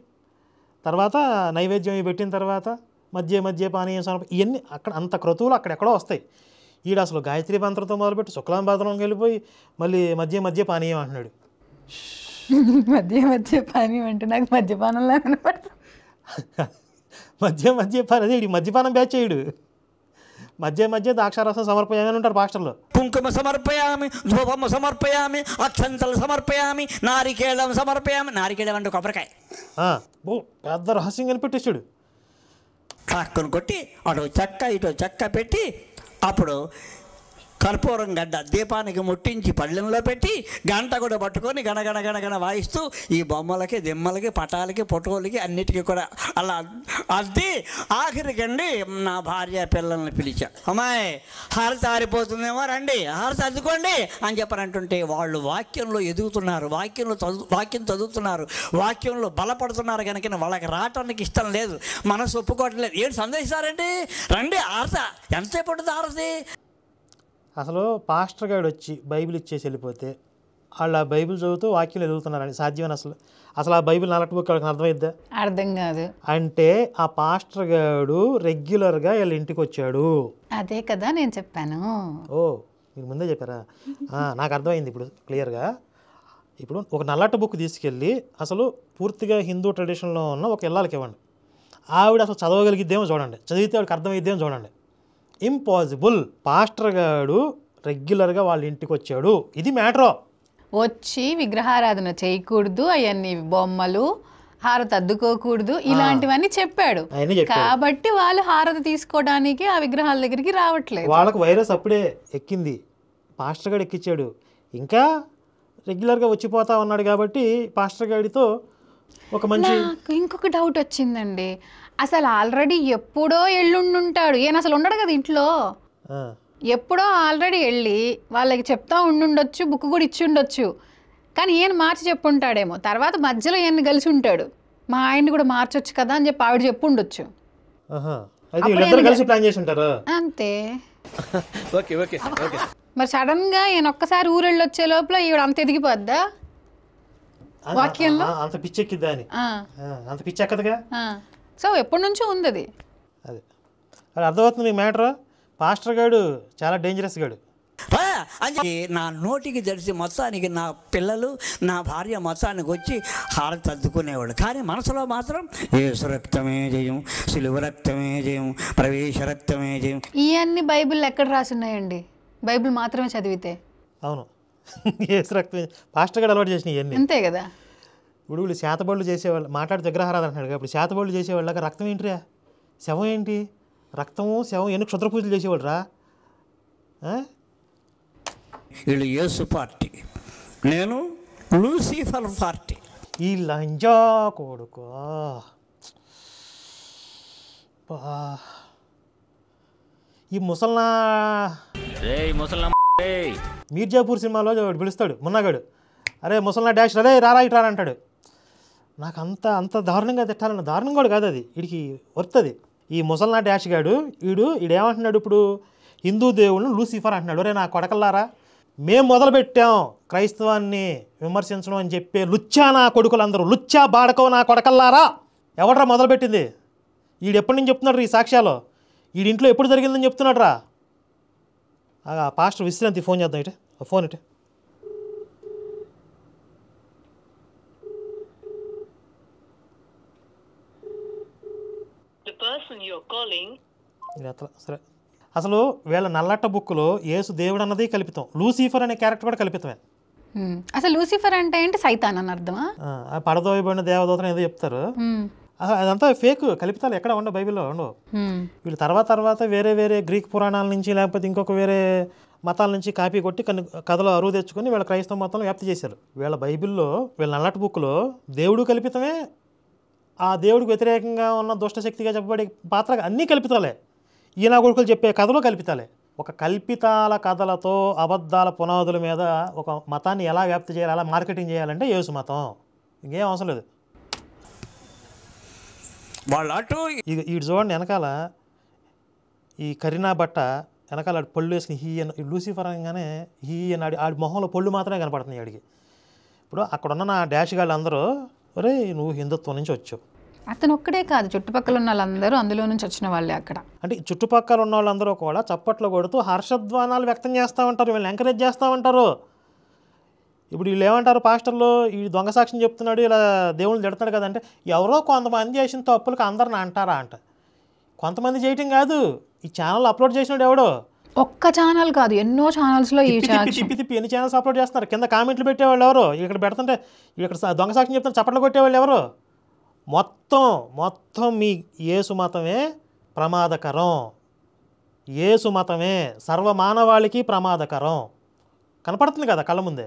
తర్వాత నైవేద్యం పెట్టిన తర్వాత మధ్య పానీయం సమర్పణ, ఇవన్నీ అక్కడ అంత క్రతువులు అక్కడెక్కడో వస్తాయి. ఈడ అసలు గాయత్రి మంత్రంతో మొదలుపెట్టి శుక్లాంబరధంలోకి వెళ్ళిపోయి మళ్ళీ మధ్య పానీయం అంటున్నాడు. మధ్య పానీయం అంటే నాకు మద్యపానంలా కనపడుతుంది. మధ్య పానం అదే మద్యపానం బ్యాచ్ చేయడు. మధ్య ద్రాక్షారసం సమర్పయామని ఉంటారు పాస్టర్లు. కుంకుమ సమర్పయామి, ధూపము సమర్పయామి, అక్షంతలు సమర్పయామి, నారికేళం సమర్పయామి. నారికేళం అంటే కొబ్బరికాయ. పెద్ద రహస్యం కనిపెట్టేశాడు. కాక్కును కొట్టి అటు చెక్క పెట్టి అప్పుడు కర్పూరం గడ్డ దీపానికి ముట్టించి పళ్ళెంలో పెట్టి గంట కూడా పట్టుకొని గణగణ వాయిస్తూ ఈ బొమ్మలకి, దిమ్మలకి, పటాలకి, ఫోటోలకి అన్నిటికీ కూడా అలా అద్ది ఆఖరికండి నా భార్య పిల్లల్ని పిలిచా. అమ్మాయి హారతి ఆరిపోతుందేమో, రండి హారతి అద్దుకోండి అని చెప్పనంటుంటే వాళ్ళు వాక్యంలో ఎదుగుతున్నారు, వాక్యం చదువుతున్నారు, వాక్యంలో బలపడుతున్నారు. కనుక వాళ్ళకి రావటానికి ఇష్టం లేదు, మనసు ఒప్పుకోవట్లేదు. ఏంటి సందేశారండి, రండి హారతి, ఎంతసేపు ఉంటుంది హారతి? అసలు పాస్టర్ గారు వచ్చి బైబిల్ ఇచ్చేసి వెళ్ళిపోతే వాళ్ళు ఆ బైబిల్ చదువుతూ వాక్యం ఎదుగుతున్నారని సాధ్యమని అసలు ఆ బైబిల్ నలటి బుక్ వాళ్ళకి అర్థమైద్దా? అర్థం కాదు. అంటే ఆ పాస్టర్ గారు రెగ్యులర్గా వీళ్ళ ఇంటికి వచ్చాడు. అదే కదా నేను చెప్పాను. ఓ మీరు ముందే చెప్పారా? నాకు అర్థమైంది ఇప్పుడు క్లియర్గా. ఇప్పుడు ఒక నల్లటి బుక్ తీసుకెళ్ళి అసలు పూర్తిగా హిందూ ట్రెడిషన్లో ఉన్న ఒక ఇళ్ళకి ఇవ్వండి. ఆవిడ అసలు చదవగలిగిద్దేమో చూడండి, చదివితే వాడికి అర్థమైద్దేమో చూడండి. ఇంపాసిబుల్. పాస్టర్ గారు రెగ్యులర్గా వాళ్ళ ఇంటికి వచ్చాడు, ఇది మ్యాటరో. వచ్చి విగ్రహారాధన చేయకూడదు, అవన్నీ బొమ్మలు, హారతి అద్దుకోకూడదు, ఇలాంటివన్నీ చెప్పాడు. అవన్నీ చెప్పాడు. కాబట్టి వాళ్ళు హారతి తీసుకోవడానికి ఆ విగ్రహాల దగ్గరికి రావట్లేదు. వాళ్ళకు వైరస్ అప్పుడే ఎక్కింది, పాస్టర్ గారు ఎక్కించాడు. ఇంకా రెగ్యులర్గా వచ్చిపోతా ఉన్నాడు కాబట్టి పాస్టర్ గారితో ఒక మంచి. నాకు ఇంకొక డౌట్ వచ్చిందండి, అసలు ఆల్రెడీ ఎప్పుడో ఎల్లుండుంటాడు ఈయన, అసలు ఉండడు కదా ఇంట్లో. ఎప్పుడో ఆల్రెడీ వెళ్ళి వాళ్ళకి చెప్తా ఉండుండొచ్చు, బుక్ కూడా ఇచ్చి ఉండొచ్చు. కానీ ఈయన మార్చి చెప్పుంటాడేమో, తర్వాత మధ్యలో ఈయన కలిసి ఉంటాడు, మా ఆయన్ని కూడా మార్చొచ్చు కదా అని చెప్పి ఆవిడ చెప్పు ఉండొచ్చు. కలిసి ప్లాన్ చేసి ఉంటారు అంతే. మరి సడన్ గా ఈయన ఒక్కసారి ఊరెళ్ళి వచ్చే లోపల ఈవిడ అంత ఎదిగిపోద్దా వాక్యంలో? అంత పిచ్చెక్కిద్దా అని. అంత పిచ్చెక్కదుగా. సో ఎప్పటి నుంచో ఉంది అది. అది అర్థమవుతుంది మీకు మ్యాటర్. పాస్టర్ గారు చాలా డేంజరస్ గాడు. నా నోటికి తెలిసి మొత్తానికి నా పిల్లలు, నా భార్య మొత్తానికి వచ్చి హారతి అద్దుకునేవాడు. కానీ మనసులో మాత్రం యేసు రక్తమే జయం, సిలువ రక్తమే జయం, ప్రవేశ రక్తమే జయం. ఇవన్నీ బైబిల్ ఎక్కడ రాసున్నాయండి? బైబిల్ మాత్రమే చదివితే. అవును, యేసు రక్తమే. పాస్టర్ గారు అలవాటు చేసిన ఇవన్నీ అంతే కదా. ఇప్పుడు వీళ్ళు శాతబడులు చేసేవాళ్ళు, మాట్లాడి విగ్రహారాధన అంటున్నాడు. ఇప్పుడు శాతబడులు చేసేవాళ్ళగా రక్తం ఏంటిరా, శవం ఏంటి, రక్తము శవం ఎన్ని క్షుద్ర పూజలు చేసేవాళ్ళు రా. వీళ్ళు యేసు పార్టీ, నేను లూసిఫర్ పార్టీ. ఈ లంజా కొడుకో. ఈ ముసల్నా మీర్జాపూర్ సినిమాలో పిలుస్తాడు మున్నాగాడు, అరే ముసల్నా డాష్ రే రారా ఇటు రా అంటాడు. నాకు అంత దారుణంగా తిట్టాలన్న దారుణం కూడా కాదు అది, వీడికి వస్తుంది. ఈ ముసల్నా డాష్ గాడు ఈడేమంటున్నాడు ఇప్పుడు, హిందూ దేవుళ్ళను లూసిఫర్ అంటున్నాడు. ఒరే నా కొడకల్లారా, మేము మొదలుపెట్టాం క్రైస్తవాన్ని విమర్శించడం అని చెప్పే లుచ్చా నా కొడుకులందరూ, లుచ్చా బాడకో నా కొడకల్లారా. ఎవడరా మొదలుపెట్టింది? ఈడు ఎప్పటి నుంచి చెప్తున్నాడు ఈ సాక్ష్యాలు, ఈడింట్లో ఎప్పుడు జరిగిందని చెప్తున్నాడు రా. పాస్టర్ విశ్రాంతి ఫోన్ చేద్దాం, ఇటే ఫోన్ ఇటే. సరే, అసలు వీళ్ళ నల్లట్ట బుక్లో యేసు దేవుడు అన్నది కల్పితం, లూసిఫర్ అనే క్యారెక్టర్ కూడా కల్పితమే. అసలు లూసిఫర్ అంటే ఏంటి? సైతాన్ అని అర్థమా? పడదోయబడిన దేవదూతను ఏదో చెప్తారు, అదంతా ఫేక్, కల్పితాలు ఎక్కడ ఉండవు, బైబిల్లో ఉండవు. వీళ్ళు తర్వాత వేరే గ్రీక్ పురాణాల నుంచి లేకపోతే ఇంకొక వేరే మతాల నుంచి కాపీ కొట్టి కొన్ని కథలు అరువు తెచ్చుకొని వీళ్ళ క్రైస్తవ మతంలో వ్యాప్తి చేశారు. వీళ్ళ బైబిల్లో, వీళ్ళ నల్లటి బుక్లో దేవుడు కల్పితమే, ఆ దేవుడికి వ్యతిరేకంగా ఉన్న దుష్టశక్తిగా చెప్పబడే పాత్ర అన్నీ కల్పితాలే. ఈయన కొడుకులు చెప్పే కథలు కల్పితాలే. ఒక కల్పితాల కథలతో అబద్ధాల పునాదుల మీద ఒక మతాన్ని ఎలా వ్యాప్తి చేయాలి, ఎలా మార్కెటింగ్ చేయాలంటే యేసు మతం, ఇంకేం అవసరం లేదు. వాళ్ళు అటు ఇటు చూడండి, వెనకాల ఈ కరీనా బట్ట వెనకాల ఆడు పళ్ళు వేసుకుని హీ అని లూసిఫర్ అనగానే హీ అని ఆడి మొహంలో పళ్ళు మాత్రమే కనపడుతున్నాయి ఆడికి. ఇప్పుడు అక్కడున్న నా డాష్ గాళ్ళు అందరూ, ఒరే నువ్వు హిందుత్వం నుంచి వచ్చావు. అతను ఒక్కడే కాదు, చుట్టుపక్కల ఉన్న వాళ్ళందరూ అందులో నుంచి వచ్చిన వాళ్ళే. అక్కడ అంటే చుట్టుపక్కల ఉన్న వాళ్ళందరూ కూడా చప్పట్లు కొడుతూ హర్షధ్వానాలు వ్యక్తం చేస్తూ ఉంటారు, వీళ్ళని ఎంకరేజ్ చేస్తూ ఉంటారు. ఇప్పుడు వీళ్ళు ఏమంటారు, పాస్టర్లు ఈ దొంగ సాక్ష్యం చెప్తున్నాడు, ఇలా దేవుళ్ళు తిడతాడు కదంటే, ఎవరో కొంతమంది చేసిన తప్పులకు అందరిని అంటారా అంట. కొంతమంది చేయటం కాదు, ఈ ఛానల్ అప్లోడ్ చేసినాడు ఎవడో. ఒక్క ఛానల్ కాదు, ఎన్నో ఛానల్స్లో ఈ తిప్పి ఎన్ని ఛానల్స్ అప్లోడ్ చేస్తున్నారు. కింద కామెంట్లు పెట్టేవాళ్ళు ఎవరు, ఇక్కడ పెడుతుంటే ఇక్కడ దొంగ సాక్ష్యం చెప్తున్నారు చప్పట్లు కొట్టేవాళ్ళు ఎవరు. మొత్తం మీ యేసు మతమే ప్రమాదకరం, యేసు మతమే సర్వమానవాళికి ప్రమాదకరం. కనపడుతుంది కదా కళ్ళ ముందే.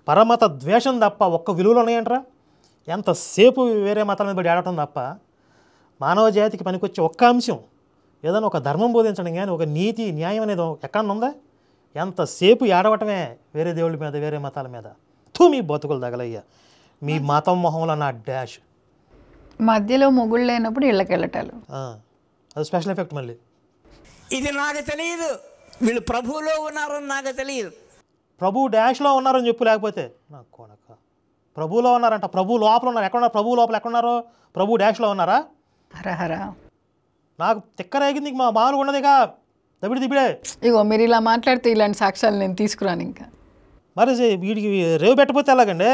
పరమత ద్వేషం తప్ప ఒక్క విలువలు ఉన్నాయంటారా? ఎంతసేపు వేరే మతాల మీద పడి ఆడటం తప్ప మానవ జాతికి పనికొచ్చే ఒక్క అంశం, ఏదైనా ఒక ధర్మం బోధించడం కానీ ఒక నీతి న్యాయం అనేది ఎక్కడన్నా ఉందా? ఎంతసేపు ఏడవటమే వేరే దేవుళ్ళ మీద, వేరే మతాల మీద. మీ బతుకులు తగలయ్యా, మీ మతం మొహంలో నా డాష్. మధ్యలో మొగుళ్ళు లేనప్పుడు ఇళ్ళకి వెళ్ళటాలు, అది స్పెషల్ ఎఫెక్ట్. మళ్ళీ ఇది నాకు తెలియదు, వీళ్ళు ప్రభువులో ఉన్నారని నాకు తెలియదు. ప్రభు డాష్లో ఉన్నారని చెప్పు, లేకపోతే నా కొనక ప్రభువులో ఉన్నారంట. ప్రభు లోపల ఉన్నారు. ఎక్కడున్నారు? ప్రభు లోపల ఎక్కడున్నారు? ప్రభు డాష్లో ఉన్నారా? హరహరా, నాకు తిక్కరేగింది. నీకు మా మామూలుగా ఉన్నదిగా దిబిడే. ఇగో మీరు ఇలా మాట్లాడితే ఇలాంటి సాక్ష్యాలు నేను తీసుకురాను ఇంకా. మరి వీడికి రేవు పెట్టకపోతే ఎలాగండి?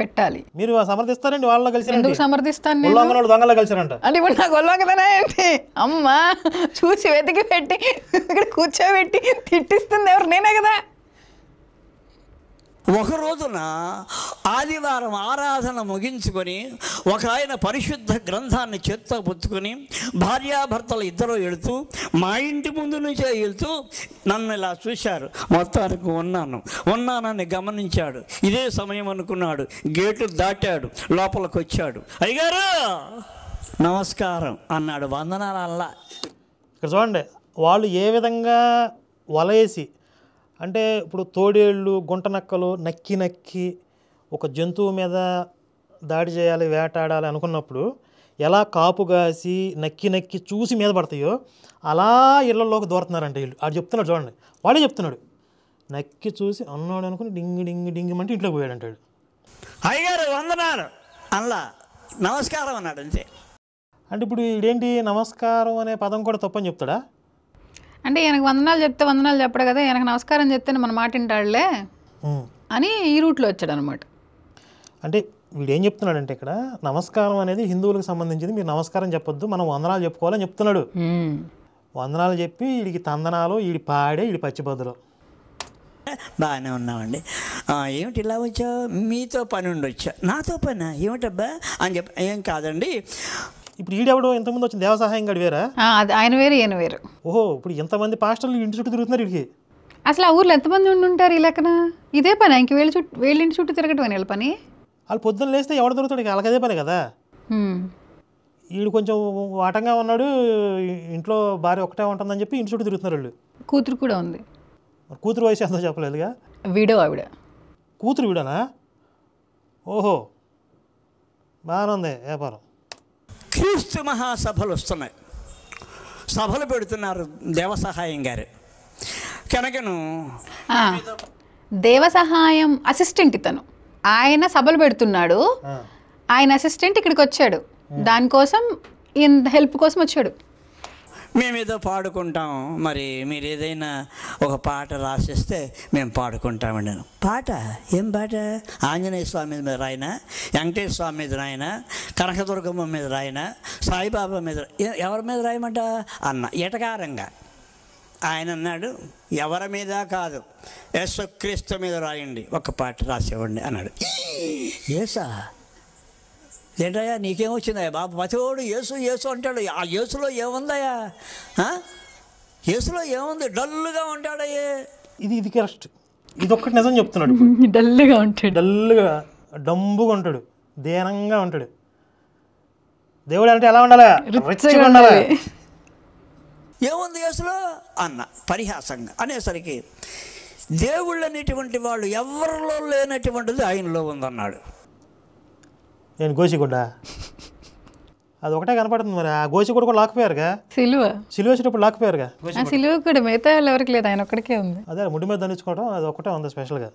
పెట్టాలి. మీరు సమర్థిస్తారండి వాళ్ళలో కలిసి? ఎందుకు సమర్థిస్తాను నేను? ఉల్లంఘన దొంగలో కలిసారంట అంటే ఇప్పుడు నాకు ఉల్లంఘన ఏంటి? అమ్మా చూసి వెతికి పెట్టి ఇక్కడ కూర్చోబెట్టి తిట్టిస్తుంది ఎవరు? నేనే కదా. ఒక రోజున ఆదివారం ఆరాధన ముగించుకొని ఒక ఆయన పరిశుద్ధ గ్రంథాన్ని చేత్తో పుచ్చుకొని భార్యాభర్తలు ఇద్దరు వెళుతూ మా ఇంటి ముందు నుంచే వెళ్తూ నన్ను ఇలా చూశారు. మొత్తానికి ఉన్నానని గమనించాడు. ఇదే సమయం అనుకున్నాడు. గేట్లు దాటాడు, లోపలికి వచ్చాడు. అయ్యగారు నమస్కారం అన్నాడు. వందనాలు అల్లా. ఇక్కడ చూడండి, వాళ్ళు ఏ విధంగా వలేసి, అంటే ఇప్పుడు తోడేళ్ళు గుంటనక్కలు నక్కి ఒక జంతువు మీద దాడి చేయాలి, వేటాడాలి అనుకున్నప్పుడు ఎలా కాపు కాసి నక్కి చూసి మీద పడతాయో అలా ఇళ్లలోకి దూరుతున్నారంట వీళ్ళు. ఆడు చెప్తున్నాడు చూడండి, వాడే చెప్తున్నాడు. నక్కి చూసి అన్నాడు అనుకుని డింగి అంటే ఇంట్లోకి పోయాడు అంటాడు. అయ్యగారు వందనాలు అల్లా, నమస్కారం అన్నాడు అంతే. అంటే ఇప్పుడు ఇదేంటి నమస్కారం అనే పదం కూడా తప్పని చెప్తాడా? అంటే ఈయనకు వందనాలు చెప్తే వందనాలు చెప్పడు కదా, ఈయనకు నమస్కారం చెప్తే మన మాట వింటాడులే అని ఈ రూట్లో వచ్చాడు అనమాట. అంటే వీడేం చెప్తున్నాడంటే ఇక్కడ నమస్కారం అనేది హిందువులకు సంబంధించింది, మీరు నమస్కారం చెప్పొద్దు, మనం వందనాలు చెప్పుకోవాలని చెప్తున్నాడు. వందనాలు చెప్పి వీడికి తందనాలు, వీడి పాడే, వీడి పచ్చిబద్దలు. బాగానే ఉన్నామండి. ఏమిటి ఇలా వచ్చా? మీతో పని ఉండొచ్చా? నాతో పని ఏమిటబ్బా అని చెప్పి, ఏం కాదండి. ఇప్పుడు ఈడెవడో ఇంతకుముందు వచ్చిన దేవసహాయం గడి వేరా? అది ఆయన వేరు ఈయన వేరు. ఓహో, ఇప్పుడు ఎంతమంది పాస్టర్లు ఇంటి చుట్టూ తిరుగుతున్నారు వీడికి. అసలు ఆ ఊర్లో ఎంతమంది ఉంటారు ఈ లెక్కన? ఇదే పని ఇంక వీళ్ళ ఇంటి చుట్టూ తిరగటం వీళ్ళ పని. వాళ్ళు పొద్దున్న లేస్తే ఎవడ దొరుకుతాడు, వాళ్ళకి అదే పని కదా. వీడు కొంచెం వాటంగా ఉన్నాడు, ఇంట్లో భార్య ఒకటే ఉంటుందని చెప్పి ఇంటి చుట్టూ తిరుగుతున్నారు వాళ్ళు. కూతురు కూడా ఉంది. కూతురు వయసు ఎంతో చెప్పలేదుగా. వీడో ఆవిడ కూతురు వీడనా? ఓహో, బాగానే ఉంది వ్యాపారం. క్రీస్తు మహాసభలు వస్తున్నాయి, సభలు పెడుతున్నారు దేవసహాయం గారు. కనుకను దేవసహాయం అసిస్టెంట్ ఇతను, ఆయన సభలు పెడుతున్నాడు. ఆయన అసిస్టెంట్ ఇక్కడికి వచ్చాడు, దానికోసం హెల్ప్ కోసం వచ్చాడు. మేమేదో పాడుకుంటాం, మరి మీరు ఏదైనా ఒక పాట రాసిస్తే మేము పాడుకుంటామండి. పాట ఏం పాట? ఆంజనేయ స్వామి మీద రాయనా, వెంకటేశ్వర స్వామి మీద రాయనా, కనకదుర్గమ్మ మీద రాయనా, సాయిబాబా మీద, ఎవరి మీద రాయమంట అన్న ఎటకారంగా. ఆయన అన్నాడు, ఎవరి మీద కాదు, యేసుక్రీస్తు మీద రాయండి, ఒక పాట రాసేవండి అన్నాడు. ఏసా ఏంటయ్యా నీకేమొచ్చిందయ్యా బాబు? పతివాడు యేసు అంటాడు. ఆ యేసులో ఏముందయ్యా? యేసులో ఏముంది? డల్లుగా ఉంటాడయ్యే. ఇది కరెక్ట్, ఇది ఒక్కటి నిజం చెప్తున్నాడు. డల్గా ఉంటాడు, డల్గా డంబుగా ఉంటాడు, దీనంగా ఉంటాడు. దేవుడు అంటే ఎలా ఉండాలి? రిచ్గా ఉండాలి. ఏముంది యేసులో అన్న పరిహాసంగా అనేసరికి, దేవుళ్ళు అనేటువంటి వాళ్ళు ఎవరిలో లేనటువంటిది ఆయనలో ఉందన్నాడు. నేను గోసిగుడ్డ అది ఒకటే కనపడుతుంది. మరి ఆ గోసిగుడ్డ కూడా లాక్కుపోయారుగా, సిలువ వచ్చేటప్పుడు లాక్కుపోయారుగా. సిలువ కూడా మిగతా ఎవరికి లేదు, ఆయన ఒక్కడికే ఉంది. అదే ముడి మీద దండించుకోవడం, అది ఒకటే ఉంది స్పెషల్గా.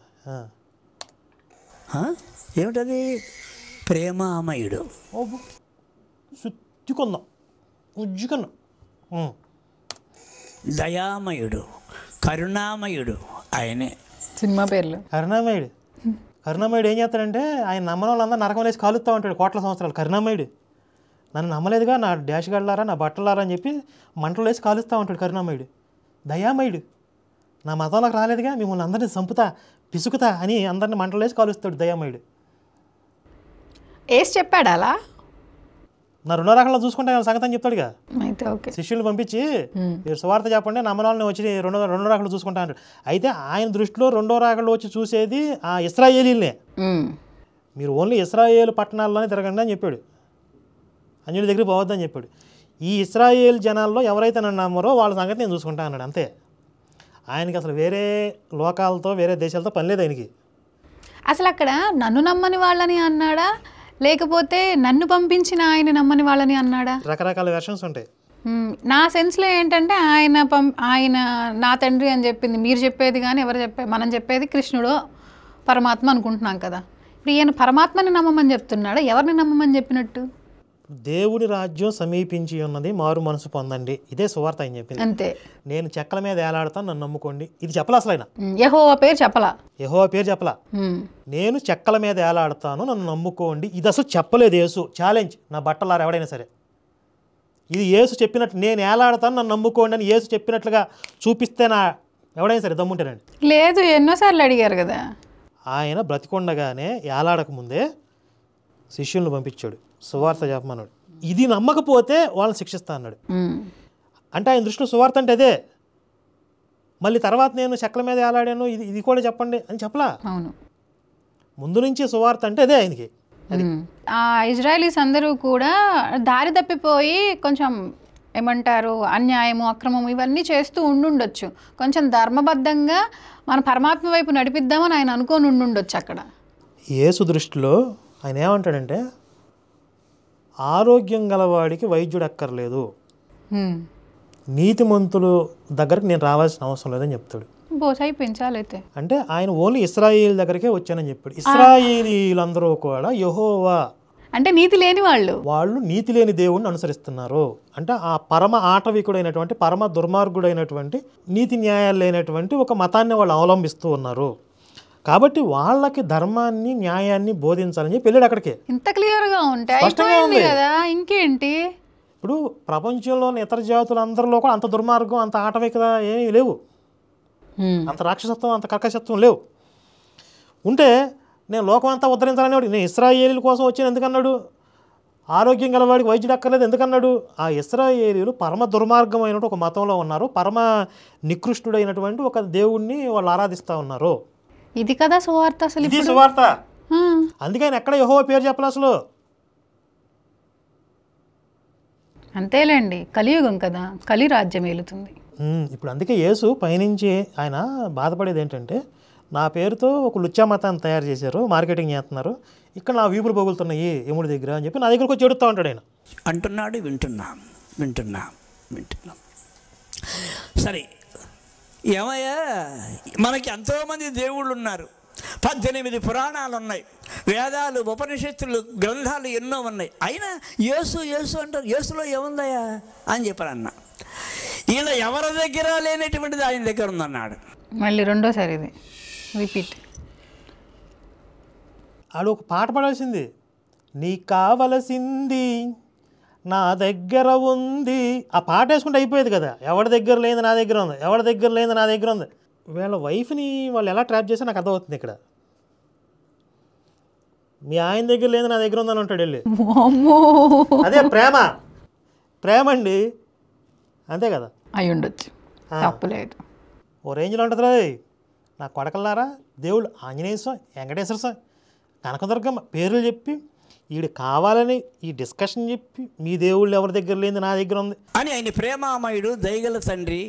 ఏమిటది? ప్రేమామయుడు, సుత్తికొందాం ఉజ్జుకన్నా, దయామయుడు, కరుణామయుడు ఆయనే. సినిమా పేర్లు. కరుణామయుడు ఏం చేస్తాడంటే, ఆయన నమ్మని వాళ్ళందరూ నరకం వేసి కాలుస్తూ ఉంటాడు కోట్ల సంవత్సరాలు. కరుణామయుడు నన్ను నమ్మలేదుగా, నా డాష్ గడ్లారా, నా బట్టలారా అని చెప్పి మంటలు వేసి కాలుస్తూ ఉంటాడు కరుణామయుడు. దయామయుడు, నా మతంలోకి రాలేదుగా, మిమ్మల్ని అందరినీ చంపుతా పిసుకుతా అని అందరిని మంటలు వేసి కాలుస్తాడు దయామయుడు. వేసి చెప్పాడు అలా, నా 2 రకాలు చూసుకుంటే సంగతి అని చెప్తాడుగా. అయితే ఓకే, శిష్యులు పంపించి మీరు సువార్త చెప్పండి, నమ్మని వాళ్ళని వచ్చి 2 రకాలు చూసుకుంటా అంటాడు. అయితే ఆయన దృష్టిలో 2వ రకాలు వచ్చి చూసేది ఆ ఇశ్రాయేలీలనే. మీరు ఓన్లీ ఇశ్రాయేలు పట్టణాల్లోనే తిరగండి అని చెప్పాడు, అన్యుల దగ్గర పోవద్దని చెప్పాడు. ఈ ఇశ్రాయేల్ జనాల్లో ఎవరైతే నన్ను నమ్మరో వాళ్ళ సంగతి నేను చూసుకుంటా అన్నాడు. అంతే, ఆయనకి అసలు వేరే లోకాలతో వేరే దేశాలతో పని లేదు ఆయనకి. అసలు అక్కడ నన్ను నమ్మని వాళ్ళని అన్నాడా, లేకపోతే నన్ను పంపించిన ఆయన నమ్మని వాళ్ళని అన్నాడా? రకరకాల వెర్షన్స్ ఉంటాయి. నా సెన్స్లో ఏంటంటే ఆయన నా తండ్రి అని చెప్పింది మీరు చెప్పేది, కానీ మనం చెప్పేది కృష్ణుడు పరమాత్మ అనుకుంటున్నాం కదా. ఇప్పుడు ఈయన పరమాత్మని నమ్మమని చెప్తున్నాడా, ఎవరిని నమ్మమని చెప్పినట్టు? దేవుని రాజ్యం సమీపించి ఉన్నది, మారు మనసు పొందండి. ఇదే సువార్త ఆయన చెప్పింది. అంతే. నేను చెక్కల మీద ఏలాడతాను, నన్ను నమ్ముకోండి. ఇది చెప్పలా అసలు ఆయన. యెహోవా పేరు చెప్పలా. యెహోవా పేరు చెప్పలా. నేను చెక్కల మీద ఏలాడతాను, నన్ను నమ్ముకోండి. ఇది అసలు చెప్పలేదు యేసు. ఛాలెంజ్ నా బట్టలారు ఎవడైనా సరే. ఇది యేసు చెప్పినట్టు, నేను ఏలాడతాను నన్ను నమ్ముకోండి అని యేసు చెప్పినట్లుగా చూపిస్తే నా ఎవడైనా సరే దమ్ముంటానండి. లేదు, ఎన్నోసార్లు అడిగారు కదా. ఆయన బ్రతికొండగానే ఏలాడకముందే శిష్యులను పంపించాడు, సువార్త చెప్పమన్నాడు. ఇది నమ్మకపోతే వాళ్ళని శిక్షిస్తా అన్నాడు. అంటే ఆయన దృష్టిలో సువార్త అంటే అదే. మళ్ళీ తర్వాత నేను చెక్కల మీద ఏలాడాను, ఇది కూడా చెప్పండి అని చెప్పలా. అవును, ముందు నుంచి సువార్త అంటే అదే ఆయనకి. ఆ ఇజ్రాయలీస్ అందరూ కూడా దారి తప్పిపోయి కొంచెం ఏమంటారు, అన్యాయము, అక్రమము ఇవన్నీ చేస్తూ ఉండుండొచ్చు. కొంచెం ధర్మబద్ధంగా మన పరమాత్మ వైపు నడిపిద్దామని ఆయన అనుకొని ఉండుండొచ్చు. అక్కడ యేసు దృష్టిలో ఆయన ఏమంటాడంటే, ఆరోగ్యం గలవాడికి వైద్యుడు అక్కర్లేదు, నీతిమంతులు దగ్గరకు నేను రావాల్సిన అవసరం లేదని చెప్తాడు. బోసాయి పెంచాలైతే అంటే ఆయన ఓన్లీ ఇశ్రాయేల్ దగ్గరికే వచ్చానని చెప్పాడు. ఇశ్రాయేలీలందరూ కూడా యెహోవా అంటే నీతి లేని వాళ్ళు నీతి లేని దేవుణ్ణి అనుసరిస్తున్నారు. అంటే ఆ పరమ ఆటవికుడైనటువంటి, పరమ దుర్మార్గుడైనటువంటి, నీతి న్యాయాలు లేనటువంటి ఒక మతాన్ని వాళ్ళు అవలంబిస్తూ ఉన్నారు. కాబట్టి వాళ్ళకి ధర్మాన్ని, న్యాయాన్ని బోధించాలని చెప్పి వెళ్ళాడు అక్కడికి. ఇంత క్లియర్గా ఉంటాయి కదా, ఇంకేంటి. ఇప్పుడు ప్రపంచంలోని ఇతర జాతులందరిలో కూడా అంత దుర్మార్గం, అంత ఆటవికత ఏమీ లేవు, అంత రాక్షసత్వం, అంత కర్కశత్వం లేవు. ఉంటే నేను లోకం అంతా ఉద్ధరించాలనేవాడు. నేను ఇశ్రాయేలీల కోసం వచ్చాను ఎందుకన్నాడు? ఆరోగ్యం గలవాడికి వైద్యుడు అక్కర్లేదు ఎందుకన్నాడు? ఆ ఇశ్రాయేలీలు పరమ దుర్మార్గమైన ఒక మతంలో ఉన్నారు, పరమ నికృష్టుడైనటువంటి ఒక దేవుణ్ణి వాళ్ళు ఆరాధిస్తూ ఉన్నారు. ఇది కదా సువార్త. అసలు ఇది సువార్త. అందుకని ఎక్కడ యెహోవా పేరు చెప్పాలి అసలు. అంతేలేండి, కలియుగం కదా, కలి రాజ్యం ఏలుతుంది ఇప్పుడు. అందుకే యేసు పైనుంచి ఆయన బాధపడేది ఏంటంటే, నా పేరుతో ఒక లుచ్చా మతాన్ని తయారు చేశారు, మార్కెటింగ్ చేస్తున్నారు, ఇక్కడ నా వీపులు పగులుతున్నాయి యముడి దగ్గర అని చెప్పి నా దగ్గరకు వచ్చి చెడుతూ ఉంటాడు ఆయన అంటున్నాడు. వింటున్నా. సరే, ఏమయ్యా, మనకి ఎంతోమంది దేవుళ్ళు ఉన్నారు, 18 పురాణాలు ఉన్నాయి, వేదాలు, ఉపనిషత్తులు, గ్రంథాలు ఎన్నో ఉన్నాయి. అయినా యేసు అంటారు. యేసులో ఏముందయ్యా అని చెప్పారన్న. ఈయన ఎవరి దగ్గర లేనటువంటిది ఆయన దగ్గర ఉందన్నాడు. మళ్ళీ రెండోసారి ఇది రిపీట్. ఆడు ఒక పాట పాడాల్సింది, నీకు కావలసింది నా దగ్గర ఉంది. ఆ పాట వేసుకుంటే అయిపోయేది కదా. ఎవరి దగ్గర లేదు నా దగ్గర ఉంది, ఎవరి దగ్గర లేదు నా దగ్గర ఉంది. వీళ్ళ వైఫ్ని వాళ్ళు ఎలా ట్రాప్ చేస్తే నాకు అర్థమవుతుంది ఇక్కడ. మీ ఆయన దగ్గర లేదు నా దగ్గర ఉందని ఉంటాడు వెళ్ళి. అదే ప్రేమ అండి, అంతే కదా. అయి ఉండొచ్చు, తప్పులేదు. ఓ రేంజ్లో ఉంటుంది. నా కొడకల్లారా, దేవుళ్ళు ఆంజనేయ స్వామి, వెంకటేశ్వర స్వామి, కనకదుర్గమ్మ పేర్లు చెప్పి ఈడు కావాలని ఈ డిస్కషన్ చెప్పి మీ దేవుళ్ళు ఎవరి దగ్గర లేదు నా దగ్గర ఉంది అని, ఆయన ప్రేమామయుడు, దయగల తండ్రి,